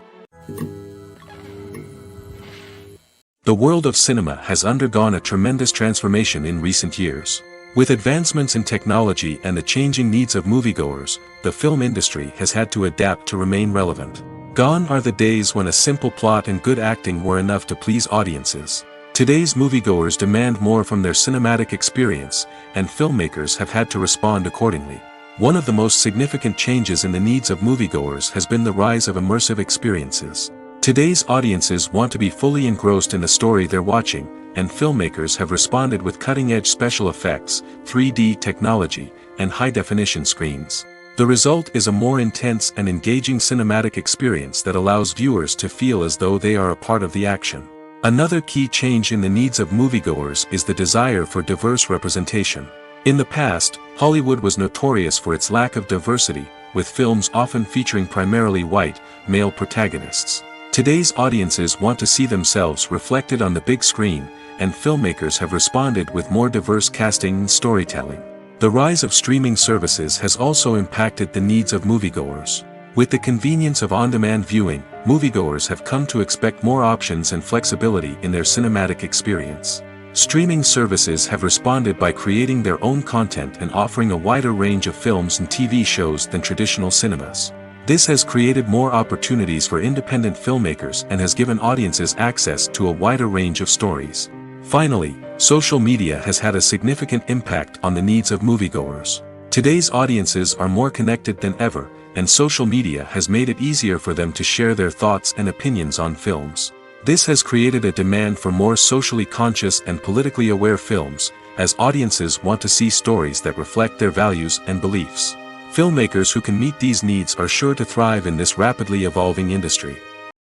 The world of cinema has undergone a tremendous transformation in recent years. With advancements in technology and the changing needs of moviegoers, the film industry has had to adapt to remain relevant. Gone are the days when a simple plot and good acting were enough to please audiences. Today's moviegoers demand more from their cinematic experience, and filmmakers have had to respond accordingly. One of the most significant changes in the needs of moviegoers has been the rise of immersive experiences. Today's audiences want to be fully engrossed in the story they're watching, and filmmakers have responded with cutting-edge special effects, 3D technology, and high-definition screens. The result is a more intense and engaging cinematic experience that allows viewers to feel as though they are a part of the action. Another key change in the needs of moviegoers is the desire for diverse representation. In the past, Hollywood was notorious for its lack of diversity, with films often featuring primarily white, male protagonists. Today's audiences want to see themselves reflected on the big screen, and filmmakers have responded with more diverse casting and storytelling. The rise of streaming services has also impacted the needs of moviegoers. With the convenience of on-demand viewing, moviegoers have come to expect more options and flexibility in their cinematic experience. Streaming services have responded by creating their own content and offering a wider range of films and TV shows than traditional cinemas. This has created more opportunities for independent filmmakers and has given audiences access to a wider range of stories. Finally, social media has had a significant impact on the needs of moviegoers. Today's audiences are more connected than ever, and social media has made it easier for them to share their thoughts and opinions on films. This has created a demand for more socially conscious and politically aware films, as audiences want to see stories that reflect their values and beliefs. Filmmakers who can meet these needs are sure to thrive in this rapidly evolving industry.